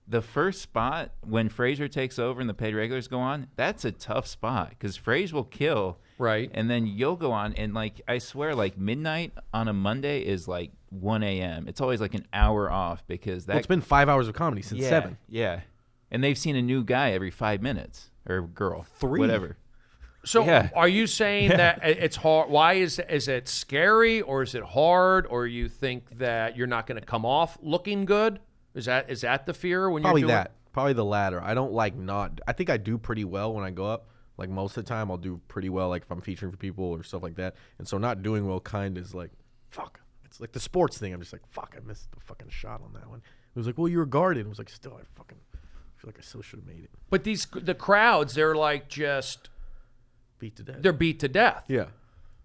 the first spot, when Fraser takes over and the paid regulars go on, that's a tough spot, because Fraser will kill. Right. And then you'll go on, and, like, I swear, like, midnight on a Monday is, like, 1 a.m. It's always, like, an hour off, because that... Well, it's been 5 hours of comedy since 7. Yeah. And they've seen a new guy every 5 minutes. Or girl. 3. Whatever. So Yeah. are you saying that it's hard? Why is it scary, or is it hard, or you think that you're not going to come off looking good? Is that the fear when Probably you're doing that. Probably the latter. I don't like not... I think I do pretty well when I go up. Like, most of the time, I'll do pretty well, like, if I'm featuring for people or stuff like that. And so not doing well kind of is like, fuck. It's like the sports thing. I'm just like, fuck, I missed the fucking shot on that one. It was like, well, you were guarded. It was like, still, I feel like I still should have made it. But the crowds, they're like just Beat to death. they're beat to death. Yeah.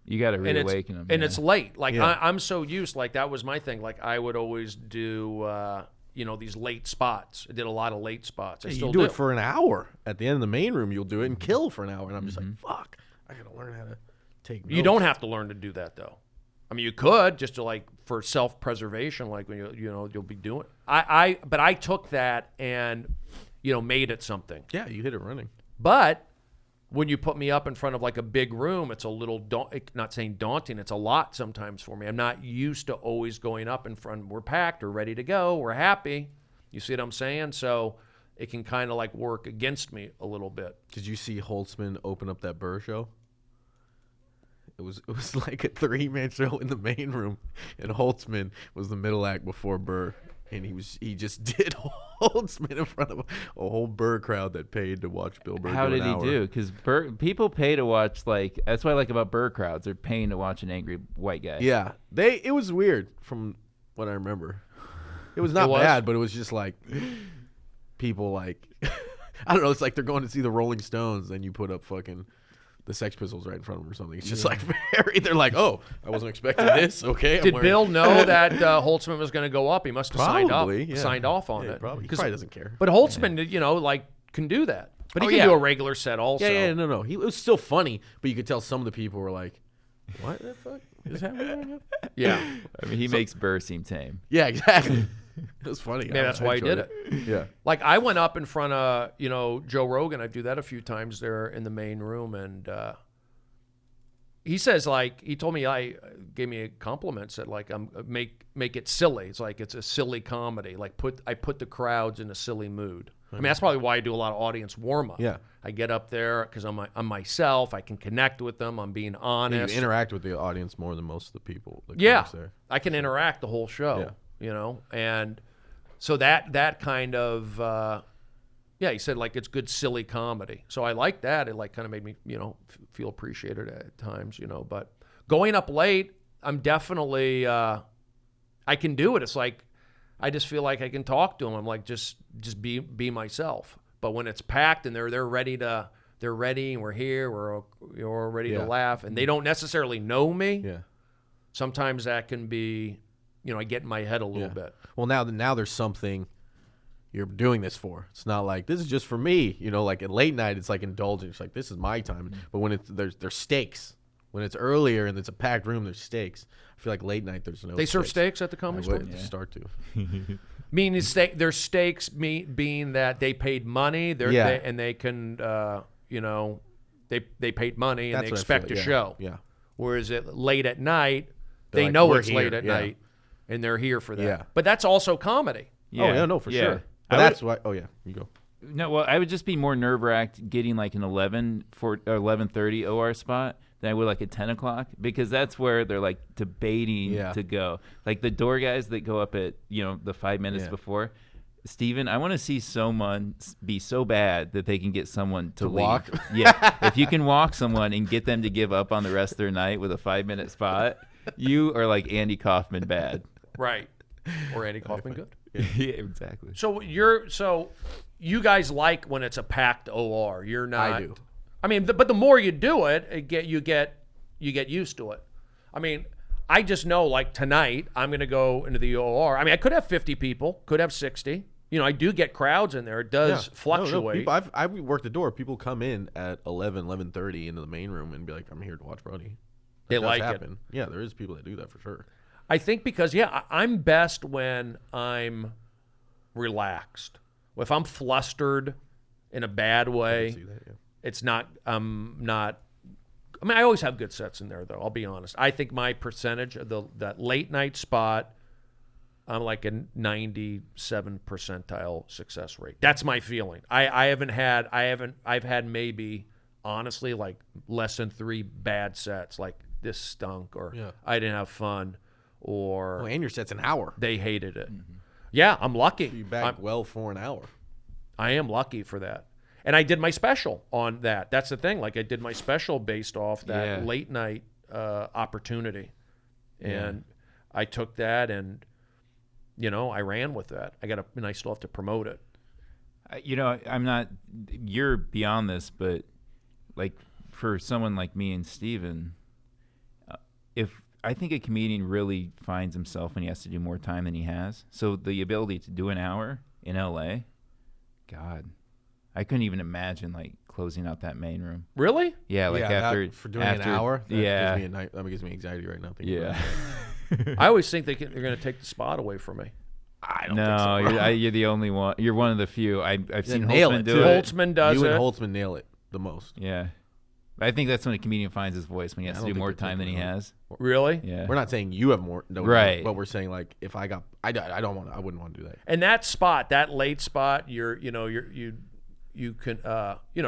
You got to reawaken them. And it's late. Like Yeah. I'm so used. Like that was my thing. Like I would always do, these late spots. I did a lot of late spots. I Yeah, still you do it for an hour. At the end of the main room, you'll do it and kill for an hour. And I'm just like, fuck, I got to learn how to take notes. You don't have to learn to do that though. I mean, you could just to like for self-preservation, like when you'll be doing. But I took that and made it something. Yeah, you hit it running. But when you put me up in front of like a big room, it's a little not saying daunting. It's a lot sometimes for me. I'm not used to always going up in front. We're packed. We're ready to go. We're happy. You see what I'm saying? So it can kind of like work against me a little bit. Did you see Holtzman open up that Burr show? It was like a 3-man show in the main room, and Holtzman was the middle act before Burr, and he just did Holtzman in front of a whole Burr crowd that paid to watch Bill Burr. How did he do? Because people pay to watch, like, that's what I like about Burr crowds. They're paying to watch an angry white guy. Yeah, it was weird from what I remember. It was not bad, but it was just like people like I don't know. It's like they're going to see the Rolling Stones, and you put up fucking the Sex Pistols right in front of them or something. It's just like they're like, oh, I wasn't expecting this. Okay. Did Bill know that Holtzman was going to go up? He must have signed off on it. Probably. He probably doesn't care. But Holtzman, can do that. But he can do a regular set also. Yeah, no. It was still funny, but you could tell some of the people were like, what the fuck is happening right now? Yeah. I mean, he makes Burr seem tame. Yeah, exactly. It was funny. Yeah, that's why he did it. Yeah. Like I went up in front of, Joe Rogan. I do that a few times there in the main room. And he says, like, he told me, gave me a compliment, said, like, make it silly. It's like, it's a silly comedy. Like I put the crowds in a silly mood. I mean, that's probably why I do a lot of audience warm up. Yeah. I get up there because I'm myself. I can connect with them. I'm being honest. You interact with the audience more than most of the people. Yeah. There. I can interact the whole show. And so that kind of, he said like it's good silly comedy. So I like that. It like kind of made me, feel appreciated at times, but going up late, I'm definitely, I can do it. It's like, I just feel like I can talk to them. I'm like, just be myself. But when it's packed and they're ready and we're here, we're ready to laugh and they don't necessarily know me. Yeah. Sometimes that can be, I get in my head a little bit. Well, now there's something you're doing this for. It's not like this is just for me. Like at late night, it's like indulgence. It's like this is my time. But when there's stakes. When it's earlier and it's a packed room, there's stakes. I feel like late night there's no. They serve steaks at the Comedy Store. Start to. Meaning their stakes being that they paid money. And they can they paid money and That's they expect a show. Yeah. Whereas late at night, They're they like, know "We're it's here." late at night, and they're here for that. Yeah. But that's also comedy. Yeah. Oh yeah, no, for sure. But that's why. Oh yeah, you go. No, well, I would just be more nerve-wracked getting like an 11:30 OR spot than I would like at 10 o'clock because that's where they're like debating to go. Like the door guys that go up at the 5 minutes before. Steven, I want to see someone be so bad that they can get someone to leave. Walk? Yeah. If you can walk someone and get them to give up on the rest of their night with a 5-minute spot, you are like Andy Kaufman bad. Right. Or Andy Kaufman good. Yeah, exactly. So you guys like when it's a packed OR. You're not. I do. I mean, but the more you do it, you get used to it. I mean, I just know like tonight I'm going to go into the OR. I mean, I could have 50 people, could have 60. I do get crowds in there. It does fluctuate. No, I work the door. People come in at 11:30 into the main room and be like, "I'm here to watch Brody." They does like happen. Yeah, there is people that do that for sure. I think because I'm best when I'm relaxed. If I'm flustered in a bad way, I can see that, yeah. it's not. I mean, I always have good sets in there, though. I'll be honest. I think my percentage of that late night spot, I'm like a 97 percentile success rate. That's my feeling. I've had maybe honestly like less than 3 bad sets. Like this stunk, or I didn't have fun, or and your set's an hour. They hated it. Mm-hmm. Yeah, I'm lucky. So you back well for an hour. I am lucky for that. And I did my special on that. That's the thing. Like I did my special based off that late night opportunity. And I took that and, I ran with that. I still have to promote it. I'm not. You're beyond this, but like for someone like me and Steven, if I think a comedian really finds himself when he has to do more time than he has. So the ability to do an hour in LA, God, I couldn't even imagine like closing out that main room. Really? Yeah, like for doing an hour. That gives me anxiety right now. I always think they're going to take the spot away from me. I don't think so. You're the only one. You're one of the few. I've seen nail Holtzman it, do too. it. Holtzman does You it. and Holtzman nail it the most. Yeah. I think that's when a comedian finds his voice, when he has to do more time than he has. Really? Yeah. We're not saying you have more, right? But we're saying like if I wouldn't want to do that. And that spot, that late spot, you can you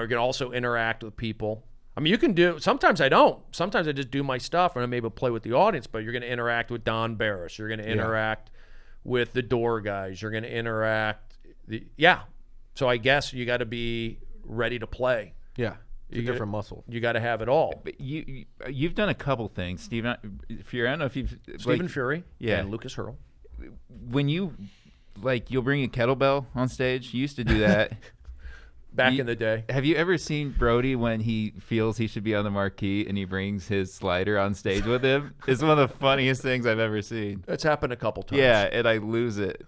can also interact with people. I mean, you can do. Sometimes I don't. Sometimes I just do my stuff and I'm able to play with the audience. But you're going to interact with Don Barris. You're going to interact with the door guys. You're going to interact. So I guess you got to be ready to play. Yeah. It's a different muscle. You got to have it all. But you've done a couple things, Steven. Fuery, I don't know if you've Stephen Fuery yeah. and Lucas Hirl. When you'll bring a kettlebell on stage. You used to do that. Back in the day. Have you ever seen Brody when he feels he should be on the marquee and he brings his slider on stage with him? It's one of the funniest things I've ever seen. It's happened a couple times. Yeah, and I lose it.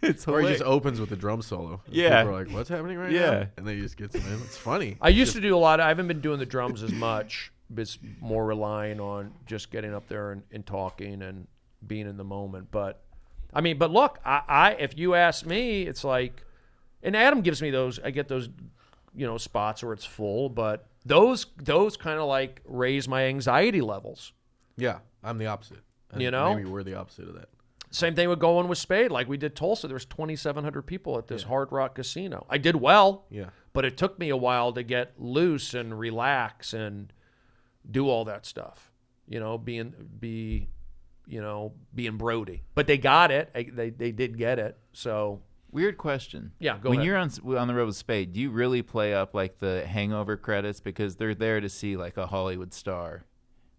It's or he hilarious. just opens with the drum solo. Yeah. People are like, what's happening right now? And then he just gets them in. It's funny. I used to do a lot. I haven't been doing the drums as much. It's more relying on just getting up there and talking and being in the moment. But look, I if you ask me, it's like, and Adam gives me those. I get those, spots where it's full. But those kind of like raise my anxiety levels. Yeah, I'm the opposite. You know? Maybe we're the opposite of that. Same thing with going with Spade. Like we did Tulsa, there was 2,700 people at this Hard Rock Casino. I did well, but it took me a while to get loose and relax and do all that stuff. Being Brody. But they got it. They did get it. So weird question. Yeah, go when ahead. You're on the road with Spade, do you really play up like the Hangover credits because they're there to see like a Hollywood star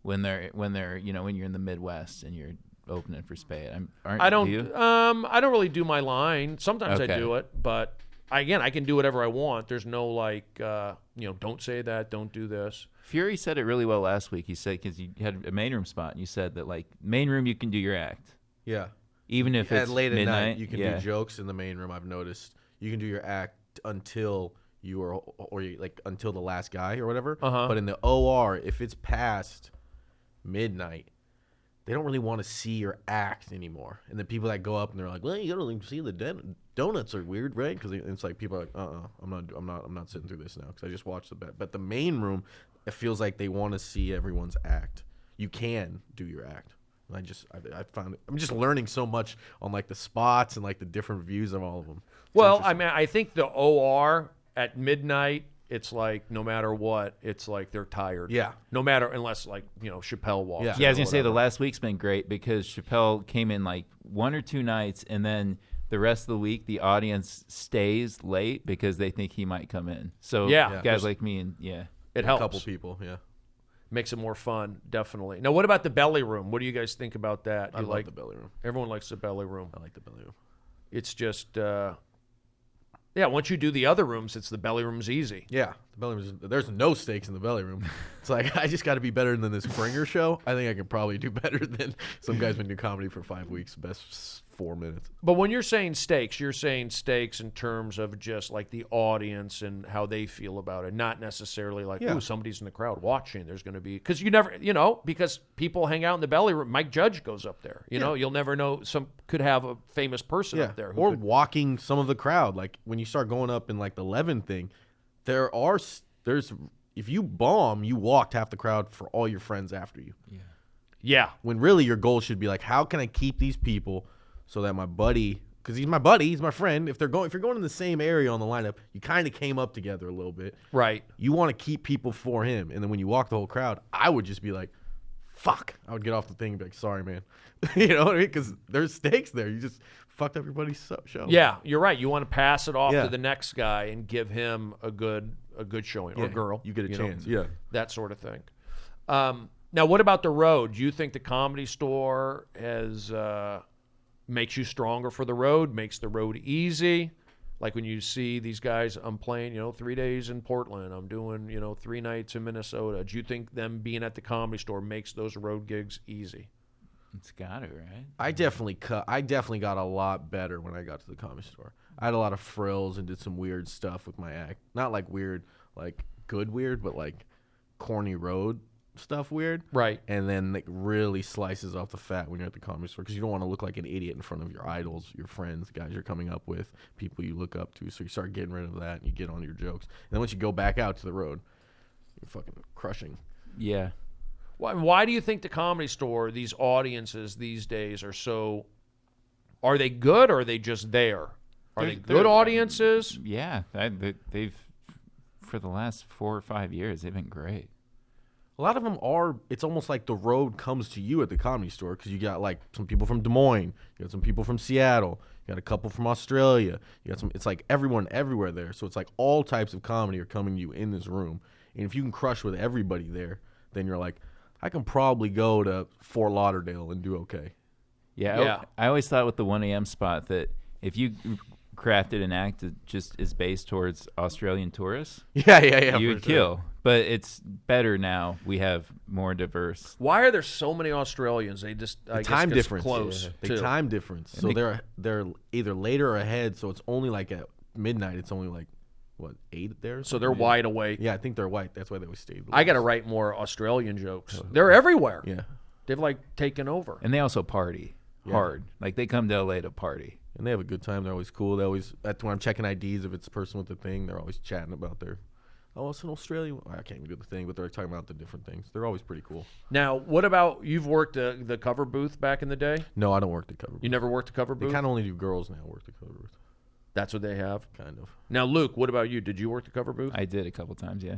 when you're in the Midwest and you're opening for Spade? I don't. Do you? I don't really do my line. Sometimes I Okay. do it, but I can do whatever I want. There's no like, don't say that, don't do this. Fuery said it really well last week. He said because you had a main room spot, and you said that like main room you can do your act. Yeah. Even if it's late midnight, at night, you can do jokes in the main room. I've noticed you can do your act until until the last guy or whatever. But in the OR, if it's past midnight, they don't really want to see your act anymore. And the people that go up and they're like, "Well, you don't even see the donuts are weird, right?" Because it's like people are like, I'm not sitting through this now because I just watched the bet." But the main room, it feels like they want to see everyone's act. You can do your act. And I found it. I'm just learning so much on like the spots and like the different views of all of them. Well, I think the OR at midnight, it's like no matter what, it's like they're tired. Yeah. No matter, unless like, Chappelle walks. Yeah. in Yeah, I was or gonna say the whatever. last week's been great because Chappelle came in like 1 or 2 nights, and then the rest of the week the audience stays late because they think he might come in. So Yeah. guys like me and It helps. A couple people, yeah. Makes it more fun, definitely. Now, what about the belly room? What do you guys think about that? I like the belly room. Everyone likes the belly room. I like the belly room. It's just, once you do the other rooms, it's the belly room's easy. Yeah, the belly room. There's no stakes in the belly room. It's like I just got to be better than this Springer show. I think I could probably do better than some guys been doing comedy for 5 weeks. Best 4 minutes. But when you're saying stakes, you're saying stakes in terms of just like the audience and how they feel about it, not necessarily like, ooh, somebody's in the crowd watching. There's going to be, because you never, because people hang out in the belly room. Mike Judge goes up there. You know, you'll never know. Some could have a famous person up there. Or walking some of the crowd. Like when you start going up in like the 11 thing, there's if you bomb, you walked half the crowd for all your friends after you. Yeah. When really your goal should be like, how can I keep these people so that my buddy, because he's my buddy, he's my friend. If you're going in the same area on the lineup, you kind of came up together a little bit. Right. You want to keep people for him. And then when you walk the whole crowd, I would just be like, fuck. I would get off the thing and be like, sorry, man. You know what I mean? Because there's stakes there. You just fucked up everybody's show. Yeah, you're right. You want to pass it off to the next guy and give him a good showing, or girl. You get a chance. Yeah. That sort of thing. Now, what about the road? Do you think the Comedy Store has makes you stronger for the road, makes the road easy. Like when you see these guys, I'm playing, 3 days in Portland, I'm doing, 3 nights in Minnesota. Do you think them being at the Comedy Store makes those road gigs easy? It's got it, right? I definitely got a lot better when I got to the Comedy Store. I had a lot of frills and did some weird stuff with my act. Not like weird, like good weird, but like corny road stuff weird. Right. And then like really slices off the fat when you're at the Comedy Store because you don't want to look like an idiot in front of your idols, your friends, guys you're coming up with, people you look up to. So you start getting rid of that and you get on your jokes. And then once you go back out to the road, you're fucking crushing. Yeah. Why do you think the Comedy Store, these audiences these days are they good or are they just there? Are they good audiences? Yeah. They've, for the last 4 or 5 years, they've been great. A lot of them are, it's almost like the road comes to you at the Comedy Store because you got like some people from Des Moines, you got some people from Seattle, you got a couple from Australia, you got some, it's like everyone everywhere there. So it's like all types of comedy are coming to you in this room. And if you can crush with everybody there, then you're like, I can probably go to Fort Lauderdale and do okay. Yeah. I always thought with the 1 a.m. spot that if you crafted an act that just is based towards Australian tourists, Yeah. you would kill. But it's better now. We have more diverse. Why are there so many Australians? They just time difference. Close. The time difference. So they're either later or ahead. So it's only like at midnight. It's only like 8 there. So they're wide awake. Yeah, I think they're white. That's why they always stayed. I got to write more Australian jokes. They're everywhere. Yeah, they've like taken over. And they also party hard. Like they come to LA to party. And they have a good time. They're always cool. They always, when I'm checking IDs, if it's a person with the thing, they're always chatting about it's in Australia. I can't even do the thing, but they're talking about the different things. They're always pretty cool. Now, what about, you've worked the cover booth back in the day? No, I don't work the cover booth. You never worked the cover booth? They kind of only do girls now work the cover booth. That's what they have? Kind of. Now, Luke, what about you? Did you work the cover booth? I did a couple times, yeah.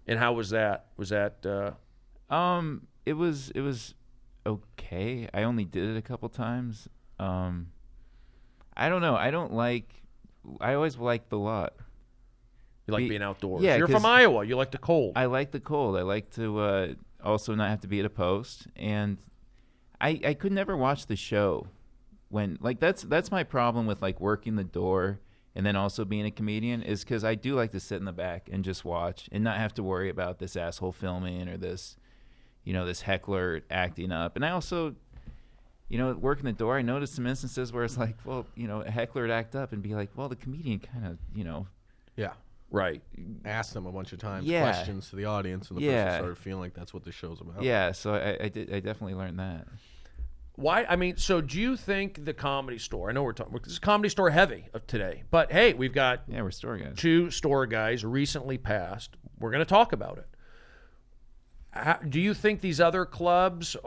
And how was that? Was that... It was okay. I only did it a couple times. I don't know. I always liked the lot. You like being outdoors. Yeah, you're from Iowa. You like the cold. I like the cold. I like to also not have to be at a post. And I could never watch the show when, like, that's my problem with like working the door and then also being a comedian, is because I do like to sit in the back and just watch and not have to worry about this asshole filming or this, this heckler acting up. And I also, working the door, I noticed some instances where it's like, well, a heckler would act up and be like, well, the comedian kind of, Yeah. Right. Asked them a bunch of times Yeah. questions to the audience, and the person started feeling like that's what the show's about. Yeah, so I definitely learned that. Why? I mean, so do you think the Comedy Store, I know this is Comedy Store heavy today, but hey, we've got we're store guys. 2 store guys recently passed. We're going to talk about it. Do you think these other clubs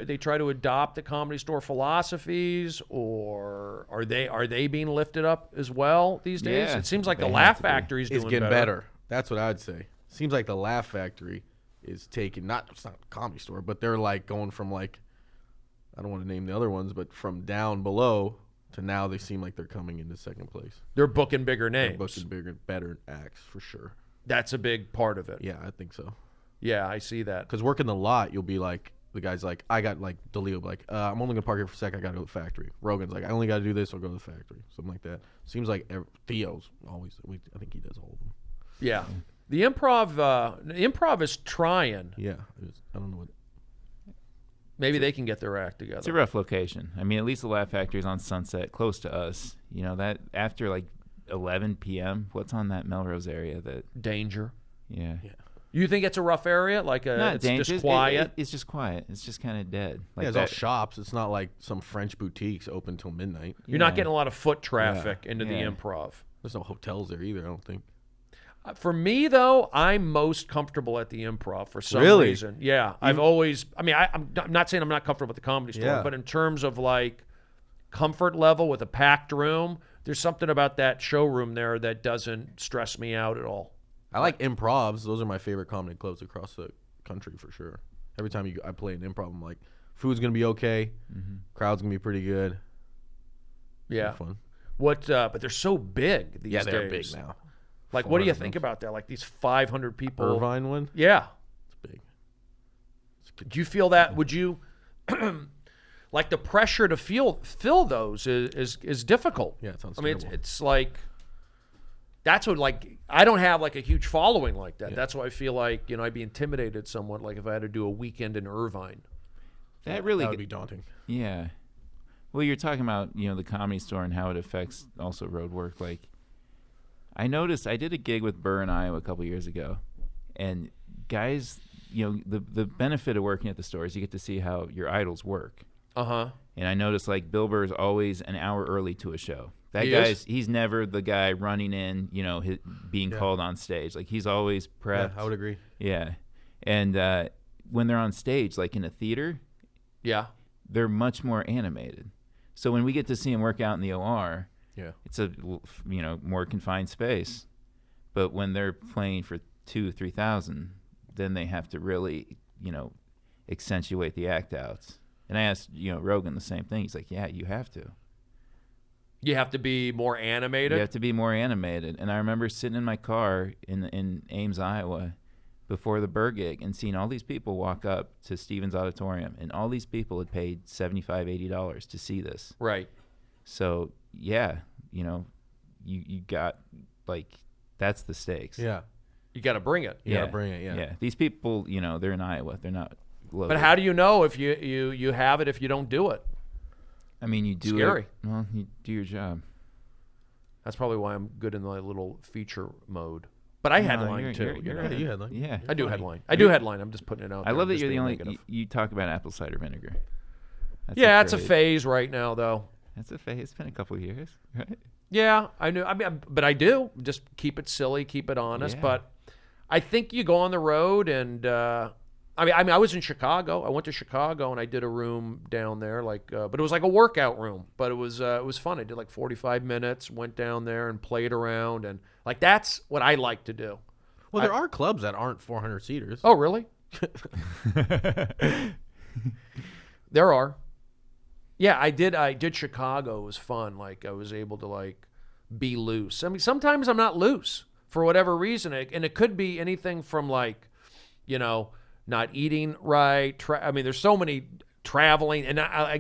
they try to adopt the Comedy Store philosophies, or are they being lifted up as well these days? Yeah, It seems like the they Laugh have to be. Factory's doing It's getting better. That's what I'd say. Seems like the Laugh Factory is taking, it's not a Comedy Store, but they're like going from like, I don't want to name the other ones, but from down below to now they seem like they're coming into second place. They're booking bigger names. They're booking bigger, better acts for sure. That's a big part of it. Yeah, I think so. Yeah, I see that. Because working the lot, you'll be like, the guy's like, I got like, DeLeo, like, I'm only going to park here for a sec. I got to go to the factory. Rogan's like, I only got to do this. I'll go to the factory. Something like that. Seems like Theo's always, I think he does all of them. Yeah. The improv is trying. Yeah. I don't know what. Maybe they can get their act together. It's a rough location. I mean, at least the Laugh Factory is on Sunset, close to us. That after like 11 p.m., what's on that Melrose area? Danger. Yeah. You think it's a rough area? Like Not it's dangerous. just quiet? It's just quiet. It's just kind of dead. Like It's all shops. It's not like some French boutiques open till midnight. You're not getting a lot of foot traffic into the improv. There's no hotels there either, I don't think. For me, though, I'm most comfortable at the improv for some Really? reason. Yeah. I've always, I'm not saying I'm not comfortable at the Comedy Store, Yeah. but in terms of like comfort level with a packed room, there's something about that showroom there that doesn't stress me out at all. I like improvs. Those are my favorite comedy clubs across the country for sure. Every time I play an improv, I'm like, food's going to be okay. Mm-hmm. Crowd's going to be pretty good. Yeah. Fun. But they're so big these days. Yeah, they're big now. Like, what do you think about that? Like these 500 people. Irvine one? Yeah. It's big. Do you feel that? Would you, like the pressure to fill those is difficult. Yeah, it sounds I mean, terrible. it's like that's what like I don't have like a huge following like that. Yeah. That's why I feel like I'd be intimidated somewhat. Like if I had to do a weekend in Irvine. That That would be daunting. Yeah. Well, you're talking about, the Comedy Store and how it affects also road work. Like, I noticed I did a gig with Burr in Iowa a couple years ago, and guys, the benefit of working at the store is you get to see how your idols work. Uh-huh. And I noticed like Bill Burr's always an hour early to a show. That He guy's is? he's never the guy running in, being Yeah. called on stage. Like he's always Yeah, prepped. I would agree. Yeah. And when they're on stage, like in a theater, Yeah. they're much more animated. So when we get to see him work out in the OR, Yeah. it's a more confined space. But when they're playing for 2,000-3,000, then they have to really accentuate the act outs. And I asked Rogan the same thing. He's like, yeah, you have to. You have to be more animated. You have to be more animated. And I remember sitting in my car in Ames, Iowa, before the Burr gig and seeing all these people walk up to Stevens Auditorium, and all these people had paid $75-$80 to see this. Right. So yeah, you got like that's the stakes. Yeah. You got to bring it. You gotta bring it. Yeah. These people, they're in Iowa. They're not local. But how do you know if you have it if you don't do it? I mean, you do Scary. it. Well, you do your job. That's probably why I'm good in my little feature mode. But I headline too. Yeah, you headline. Yeah. I do headline. I do headline. I'm just putting it out I there. love I'm that just you're the being only. negative. You talk about apple cider vinegar. That's Yeah, it's a craze. phase right now, though. That's a phase. It's been a couple of years, right? Yeah, I know. I mean, but I do just keep it silly, keep it honest. Yeah. But I think you go on the road, and I mean, I was in Chicago. I went to Chicago, and I did a room down there, but it was like a workout room. But it was fun. I did like 45 minutes. Went down there and played around, and like that's what I like to do. Well, there are clubs that aren't 400 seaters. Oh, really? There are. Yeah, I did Chicago. It was fun. Like I was able to like be loose. I mean, sometimes I'm not loose for whatever reason, and it could be anything from like, not eating right. I mean, there's so many traveling, and I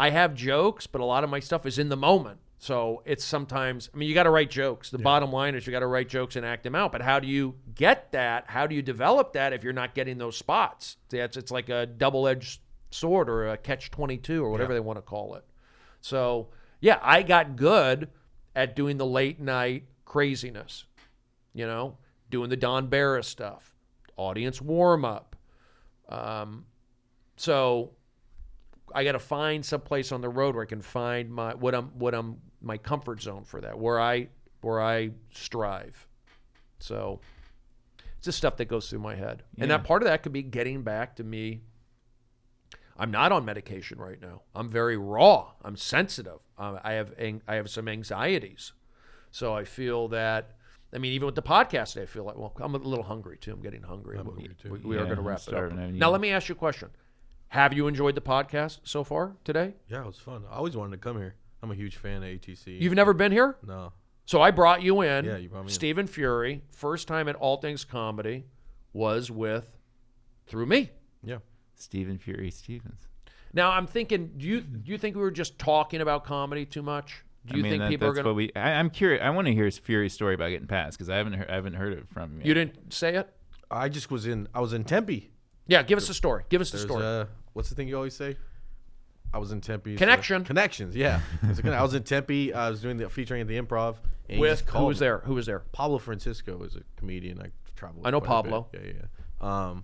have jokes, but a lot of my stuff is in the moment. So it's sometimes, I mean, you got to write jokes. The bottom line is you got to write jokes and act them out. But how do you get that? How do you develop that if you're not getting those spots? It's like a double-edged sword or a catch-22 or whatever they want to call it. So, yeah, I got good at doing the late-night craziness, doing the Don Barris stuff, audience warm-up. So I got to find some place on the road where I can find my comfort zone for that, where I strive. So it's just stuff that goes through my head. Yeah. And that part of that could be getting back to me. I'm not on medication right now. I'm very raw. I'm sensitive. I have some anxieties. So I feel that, I mean, even with the podcast, I feel like, well, I'm a little hungry too. I'm getting hungry. I'm hungry too. We are Yeah, going to I'm wrap it up. starving. I haven't Now, eaten. let me ask you a question. Have you enjoyed the podcast so far today? Yeah, it was fun. I always wanted to come here. I'm a huge fan of ATC. You've never been here? No. So I brought you in. Yeah, you brought me in. Stephen Fuery, first time at All Things Comedy was through me. Yeah. Stephen Fuery Stevens. Now I'm thinking, do you think we were just talking about comedy too much? Do you think people are that's going what I'm curious. I want to hear Fury's story about getting passed because I haven't heard it from you. You didn't say it? I was in Tempe. Yeah, give us the story. Give us the There's story. what's the thing you always say? I was in Tempe. Connection. Connections, yeah. I was in Tempe. I was doing the featuring at the Improv. And he With just who called was me. there? Who was there? Pablo Francisco is a comedian. I travel with I know quite a bit. Pablo. Yeah.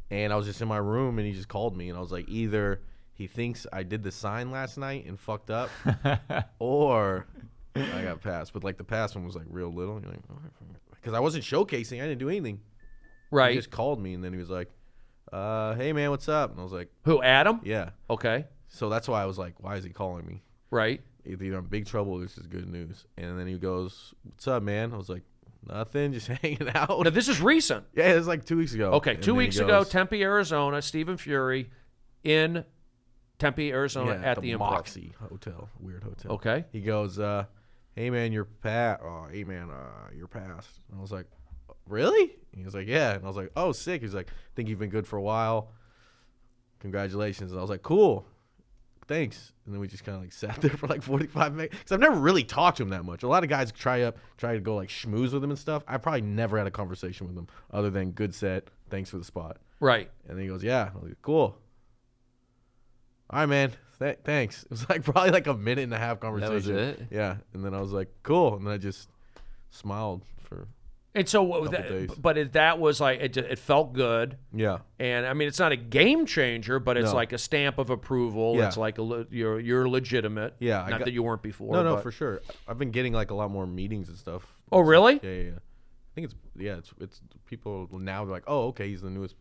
And I was just in my room, and he just called me, and I was like, either he thinks I did the sign last night and fucked up, or I got passed. But like the past one was like real little. You're like, because I wasn't showcasing. I didn't do anything. Right. He just called me, and then he was like, hey, man, what's up? And I was like, Who, Adam? yeah. Okay. So that's why I was like, why is he calling me? Right. Either I'm in big trouble or this is good news. And then he goes, what's up, man? I was like, nothing, just hanging out. Now, this is recent. Yeah, it was like 2 weeks ago. Okay, And 2 then he weeks ago, goes, Tempe, Arizona, Stephen Fuery in Tempe, Arizona yeah, at the Improv. Moxie Hotel, weird hotel. Okay. He goes, hey, man, you're passed. Oh, hey, man, you're passed. And I was like, really? He was like, yeah. And I was like, oh, sick. He's like, think you've been good for a while. congratulations. And I was like, cool, thanks. And then we just kind of like sat there for like 45 minutes. Because I've never really talked to him that much. A lot of guys try to go like schmooze with him and stuff. I probably never had a conversation with him other than good set, thanks for the spot. Right. And then he goes, yeah. I was like, cool. All right, man. Thanks. It was like probably like a minute and a half conversation. That was it? Yeah. And then I was like, cool. And then I just smiled for And so, a couple days. but that was like it felt good. Yeah. And I mean, it's not a game changer, but it's No. like a stamp of approval. Yeah. It's like you're legitimate. Yeah, Not that you weren't before. No, but. for sure. I've been getting like a lot more meetings and stuff. Oh, really? Yeah. I think it's people now they're like, oh, okay, he's the newest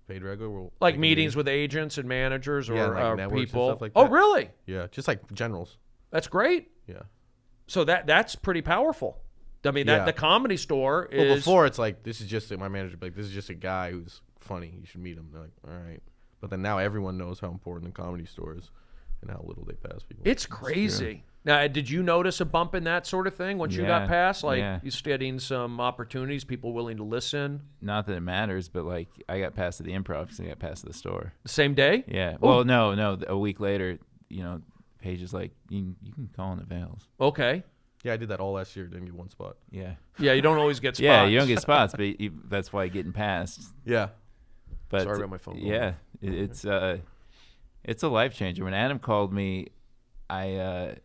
paid regular. We'll Like take a meetings meeting. with agents and managers or like networks and people. stuff like Oh, that. really? Yeah, just like generals. That's great. Yeah. So that's pretty powerful. I mean, Yeah. the Comedy Store is. Well, before it's like this is just my manager. Like this is just a guy who's funny. You should meet him. They're like, all right. But then now everyone knows how important the Comedy Store is and how little they pass people. It's crazy. Now, did you notice a bump in that sort of thing once you got Yeah, past? Like, yeah. you getting some opportunities, people willing to listen? Not that it matters, but like I got passed to the Improv because I got passed to the store. The same day? Yeah. Well, no. A week later, Paige is like, you can call in the Vales. Okay. Yeah, I did that all last year. Didn't get one spot. Yeah. Yeah, you don't always get spots. Yeah, you don't get spots, but that's why getting passed. Yeah. But Sorry about my phone. Yeah, it's a life changer. When Adam called me, I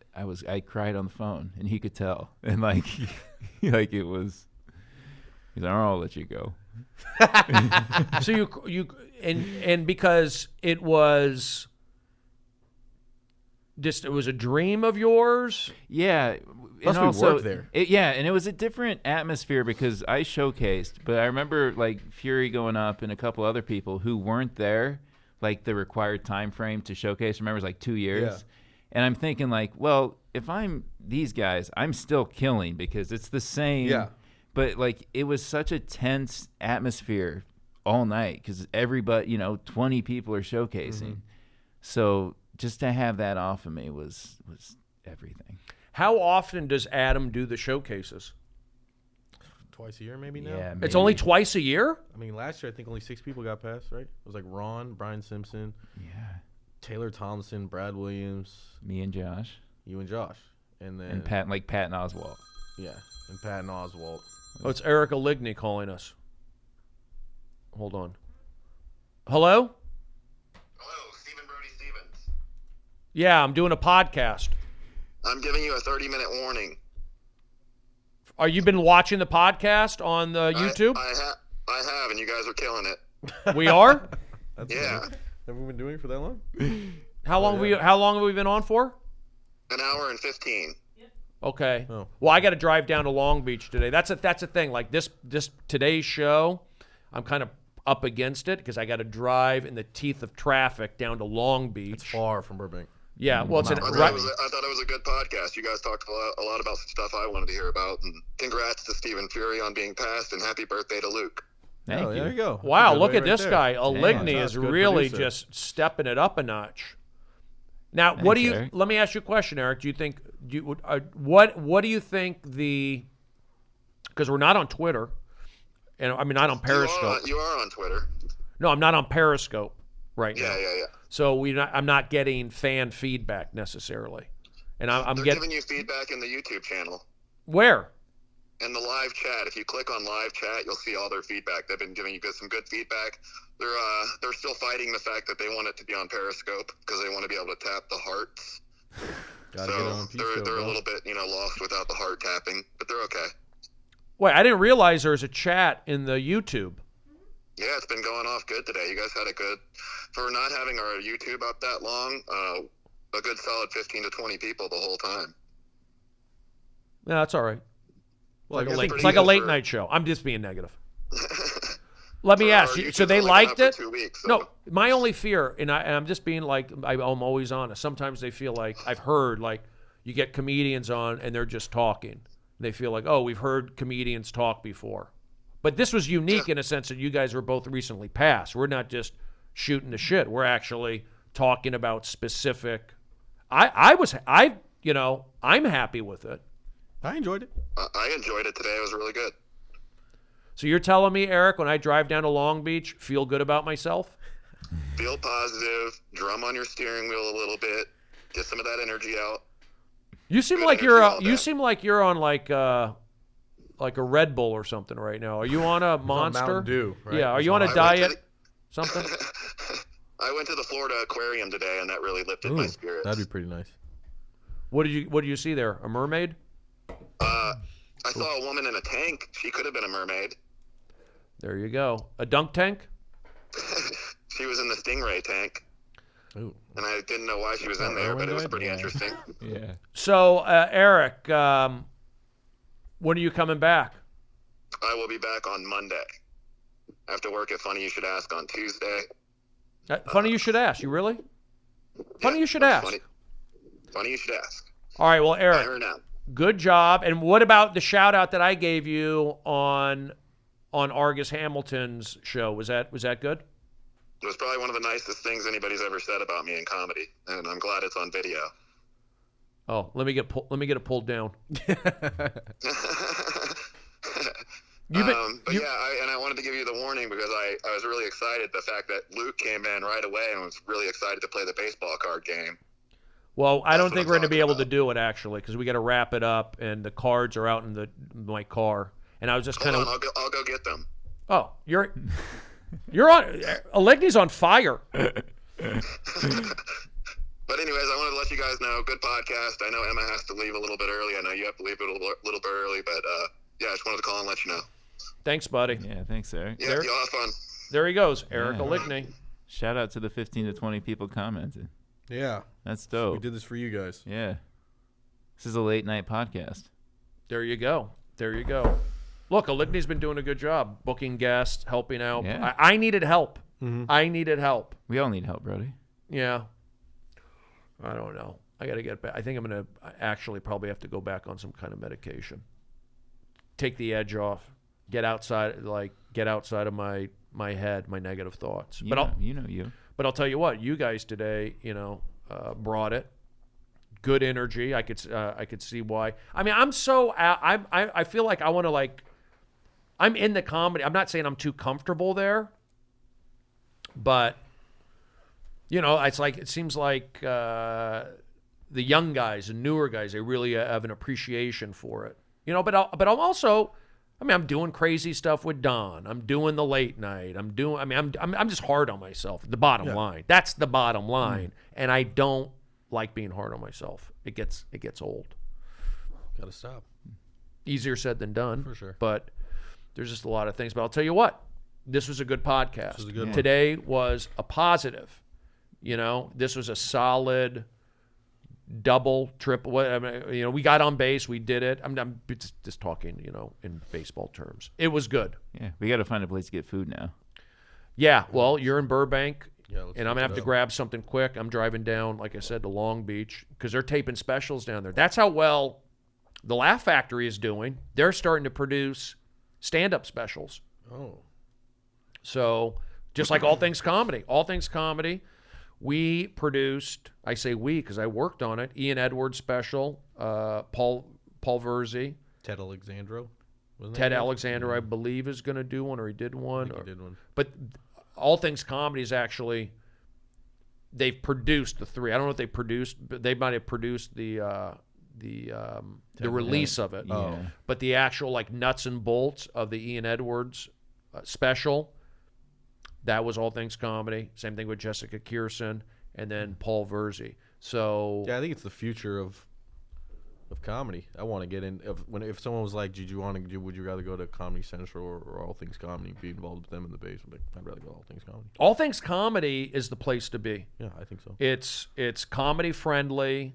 cried on the phone, and he could tell, and like it was. He's like, I'll let you go. So you and because it was just it was a dream of yours. Yeah. Plus and we also, worked there. And it was a different atmosphere because I showcased, but I remember like Fuery going up and a couple other people who weren't there, like the required time frame to showcase. Remember, it was like 2 years. Yeah. And I'm thinking like, well, if I'm these guys, I'm still killing because it's the same. Yeah. But like it was such a tense atmosphere all night because everybody, 20 people are showcasing. Mm-hmm. So just to have that off of me was everything. How often does Adam do the showcases? Twice a year, maybe now. Yeah, It's only maybe. twice a year? I mean, last year I think only 6 people got passed, right? It was like Ron, Brian Simpson, Yeah. Taylor Thompson, Brad Williams, Me and Josh you and Josh, and then and Pat and Oswald. Yeah, and Pat and Oswald. Oh, it's Erica Ligney calling us. Hold on. Hello? Hello, Stephen Brody Stevens. Yeah, I'm doing a podcast. I'm giving you a 30-minute warning. Are you been watching the podcast on the YouTube? I have, and you guys are killing it. We are? That's Yeah, funny. Have we been doing it for that long? How long have we been on for? an hour and 15. Okay. Oh. Well, I got to drive down to Long Beach today. That's a thing. Like this today's show, I'm kind of up against it because I got to drive in the teeth of traffic down to Long Beach. It's far from Burbank. Yeah. Well, it's I thought it was a good podcast. You guys talked a lot about some stuff I wanted to hear about. And congrats to Stephen Fury on being passed, and happy birthday to Luke. Thank you. There you go. Wow, Good look way at right this there. guy. Ligney Josh, is good really producer. just stepping it up a notch. Now, Thanks, what do you? Eric. Let me ask you a question, Eric. Do you think what do you think because we're not on Twitter, and I mean not on Periscope. You are on Twitter. No, I'm not on Periscope right now. Yeah. So I'm not getting fan feedback necessarily, and I'm They're getting giving you feedback in the YouTube channel. where? In the live chat, if you click on live chat, you'll see all their feedback. They've been giving you some good feedback. They're still fighting the fact that they want it to be on Periscope because they want to be able to tap the hearts. Gotta get on So Periscope, they're a bro. little bit lost without the heart tapping, but they're okay. Wait, I didn't realize there was a chat in the YouTube. Yeah, it's been going off good today. You guys had a good for not having our YouTube up that long. A good solid 15 to 20 people the whole time. No, that's all right. Well, I It's guess pretty It's like a good late for- night show. I'm just being negative. Let me For ask our you. So YouTube's they only been liked up for it? 2 weeks, so- No, my only fear, and I'm just being like, I'm always honest. Sometimes they feel like I've heard like you get comedians on and they're just talking. They feel like, oh, we've heard comedians talk before. But this was unique in a sense that you guys were both recently passed. We're not just shooting the shit. We're actually talking about specific. I'm happy with it. I enjoyed it. I enjoyed it today. It was really good. So you're telling me, Eric, when I drive down to Long Beach, feel good about myself? feel positive, drum on your steering wheel a little bit, get some of that energy out. You seem Good like energy all you day. seem like you're on like a Red Bull or something right now. Are you on a Monster? Mountain Dew, right? Yeah. Are you on a I went diet? to Something? I went to the Florida Aquarium today, and that really lifted my spirits. That'd be pretty nice. What did you see there? A mermaid? I saw a woman in a tank. She could have been a mermaid. There you go. A dunk tank? She was in the Stingray tank, Ooh. and I didn't know why she was in there, but it was pretty interesting. Yeah. So, Eric, when are you coming back? I will be back on Monday. I have to work at Funny You Should Ask on Tuesday. Funny you should ask. You really? Funny Yeah, you should that's ask. Funny You Should Ask. All right. Well, I Eric, heard now. good job. And what about the shout out that I gave you on Argus Hamilton's show? Was that good? It was probably one of the nicest things anybody's ever said about me in comedy, and I'm glad it's on video. Oh, let me get it pulled down. I wanted to give you the warning because I was really excited. The fact that Luke came in right away and was really excited to play the baseball card game. Well, I don't That's think what we're I'm going to be talking able to about. do it actually because we got to wrap it up and the cards are out in my car. And I was just kind Hold of. on, I'll go get them. Oh, you're on. Aligny's on fire. But anyways, I wanted to let you guys know, good podcast. I know Emma has to leave a little bit early. I know you have to leave a little bit early, but yeah, I just wanted to call and let you know. Thanks, buddy. Yeah, thanks, Eric. Yeah, There- y'all have fun. There he goes, Eric Yeah. Aligny. Shout out to the 15 to 20 people commented. Yeah. That's We dope. did this for you guys. Yeah. This is a late night podcast. There you go. Look, Aligny's been doing a good job booking guests, helping out. Yeah. I needed help. I needed help. We all need help, Brody. Yeah. I don't know. I got to get back. I think I'm going to actually probably have to go back on some kind of medication. Take the edge off. Get outside of my head, my negative thoughts. You But know. I'll tell you what, you guys today, brought it. Good energy. I could see why. I mean, I feel like I want to I'm in the comedy. I'm not saying I'm too comfortable there, but it's like it seems like the young guys and newer guys, they really have an appreciation for it. But I'm also, I'm doing crazy stuff with Don. I'm doing the late night. I'm just hard on myself. The bottom line. That's the bottom line. And I don't like being hard on myself. It gets old. Gotta stop. Easier said than done. For sure. But there's just a lot of things. But I'll tell you what, this was a good podcast. This was a good one. Today was a positive. This was a solid double, triple. We got on base. We did it. I'm just talking, in baseball terms. It was good. Yeah, we got to find a place to get food now. Yeah. Well, you're in Burbank. Yeah, let's And I'm going to have to grab something quick. I'm driving down, like I said, to Long Beach because they're taping specials down there. That's how well the Laugh Factory is doing. They're starting to produce stand-up specials. Oh. So just like All Things Comedy, we produced, I say we because I worked on it, Ian Edwards special, Paul Verzi. Ted Alexandro. Ted Alexander, I believe, is going to do one, or he did one. He did one. But All Things Comedy is actually, they've produced the three. I don't know if they produced, but they might have produced the release of it. Yeah. But the actual nuts and bolts of the Ian Edwards special, that was All Things Comedy. Same thing with Jessica Kierson and then Paul Verzi. So Yeah, I think it's the future of comedy. I want to get in. If someone was like, would you rather go to Comedy Central or All Things Comedy, be involved with them in the basement? I'd rather go All Things Comedy. All Things Comedy is the place to be. Yeah, I think so. It's comedy friendly,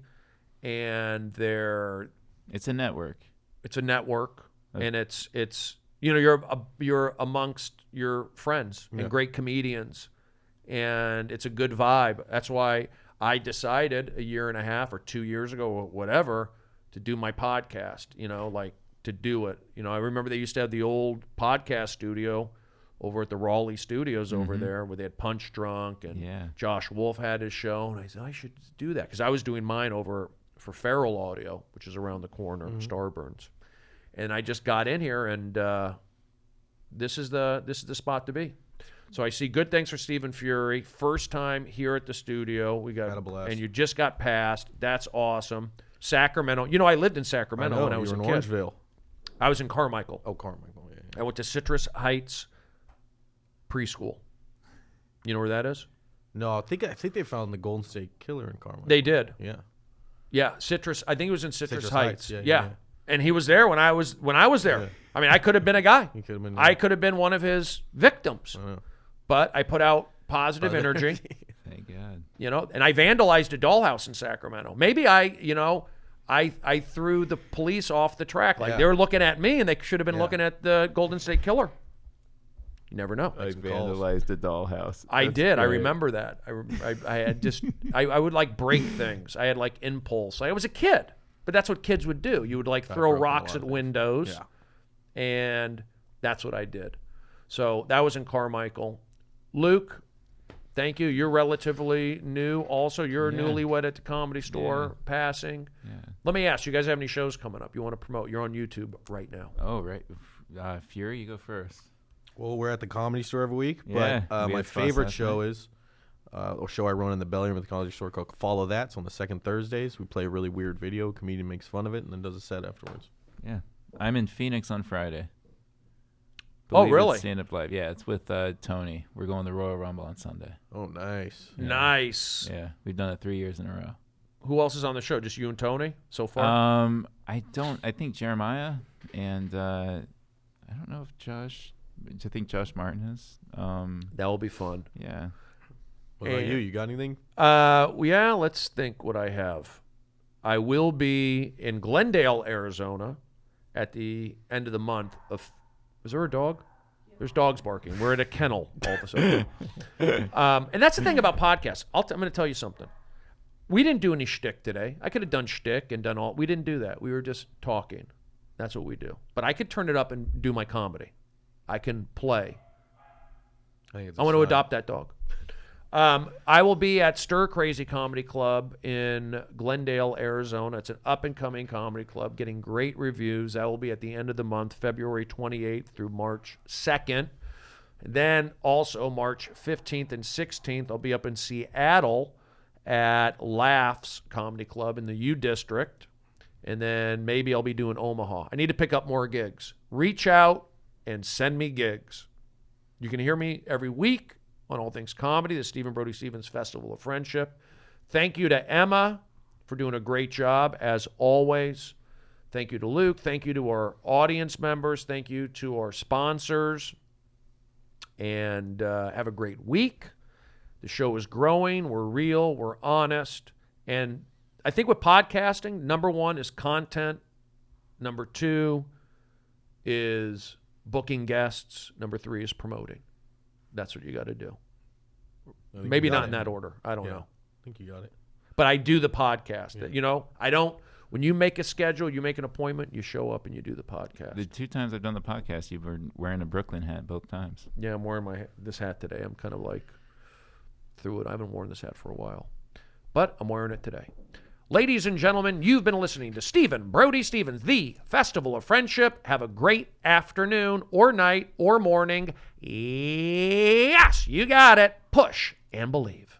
and It's a network. it's a network, Okay. and it's you're amongst your friends Yeah. and great comedians, and it's a good vibe. That's why I decided a year and a half or 2 years ago or whatever to do my podcast, to do it. I remember they used to have the old podcast studio over at the Raleigh studios over there where they had Punch Drunk and Yeah. Josh Wolf had his show. And I said, I should do that because I was doing mine over for Feral Audio, which is around the corner, Starburns. And I just got in here and this is the spot to be. So I see good things for Stephen Fuery. First time here at the studio. We got Had a blast. and you just got passed. That's awesome. Sacramento. I lived in Sacramento when I was you a were kid. in Orangeville. I was in Carmichael. Oh, Carmichael. Yeah. I went to Citrus Heights Preschool. You know where that is? No, I think they found the Golden State Killer in Carmichael. They did. Yeah. Yeah, Citrus. I think it was in Citrus Heights. Yeah. Yeah. And he was there when I was there. Yeah. I mean, I could have been a guy. You could have been. I could have been one of his victims. I know. But I put out positive energy, Thank God. and I vandalized a dollhouse in Sacramento. Maybe I threw the police off the track. Like they were looking at me and they should have been looking at the Golden State Killer. You never know. I vandalized a dollhouse. I That's did. I great. remember that. I had just, I would like break things. I had like impulse. I was a kid, but that's what kids would do. You would like throw broke a rocks lot at of windows. Yeah. And that's what I did. So that was in Carmichael. Luke, thank you. You're relatively new. Also, you're newlywed at the Comedy Store, passing. Yeah. Let me ask, you guys have any shows coming up you want to promote? You're on YouTube right now. Oh, right. Fury, you go first. Well, we're at the Comedy Store every week, Yeah, but we my had fun favorite last show night. is a show I run in the belly room at the Comedy Store called Follow That. It's on the second Thursdays. We play a really weird video. A comedian makes fun of it and then does a set afterwards. Yeah. I'm in Phoenix on Friday. Oh, really? Stand Up Live. Yeah, it's with Tony. We're going to the Royal Rumble on Sunday. Oh, nice. Nice. Yeah, we've done it 3 years in a row. Who else is on the show? Just you and Tony so far? I think Jeremiah and I don't know if Josh. I think Josh Martin is. That will be fun. Yeah. What about you? You got anything? Yeah, let's think what I have. I will be in Glendale, Arizona at the end of the month. Is there a dog? There's dogs barking. We're at a kennel all of a sudden. And that's the thing about podcasts. I'm going to tell you something. We didn't do any shtick today. I could have done shtick and done all. We didn't do that. We were just talking. That's what we do. But I could turn it up and do my comedy. I can play. I want to adopt that dog. I will be at Stir Crazy Comedy Club in Glendale, Arizona. It's an up-and-coming comedy club getting great reviews. That will be at the end of the month, February 28th through March 2nd. And then also March 15th and 16th, I'll be up in Seattle at Laughs Comedy Club in the U District. And then maybe I'll be doing Omaha. I need to pick up more gigs. Reach out and send me gigs. You can hear me every week on All Things Comedy, the Stephen Brody Stevens Festival of Friendship. Thank you to Emma for doing a great job, as always. Thank you to Luke. Thank you to our audience members. Thank you to our sponsors. And have a great week. The show is growing. We're real. We're honest. And I think with podcasting, number one is content. Number two is booking guests. Number three is promoting. That's what you got to do. Maybe not in that order. I don't know. I think you got it. But I do the podcast. Yeah. I don't. When you make a schedule, you make an appointment, you show up and you do the podcast. The 2 times I've done the podcast, you were wearing a Brooklyn hat both times. Yeah, I'm wearing this hat today. I'm kind of like through it. I haven't worn this hat for a while. But I'm wearing it today. Ladies and gentlemen, you've been listening to Stephen Brody Stevens, the Festival of Friendship. Have a great afternoon or night or morning. Yes, you got it. Push and believe.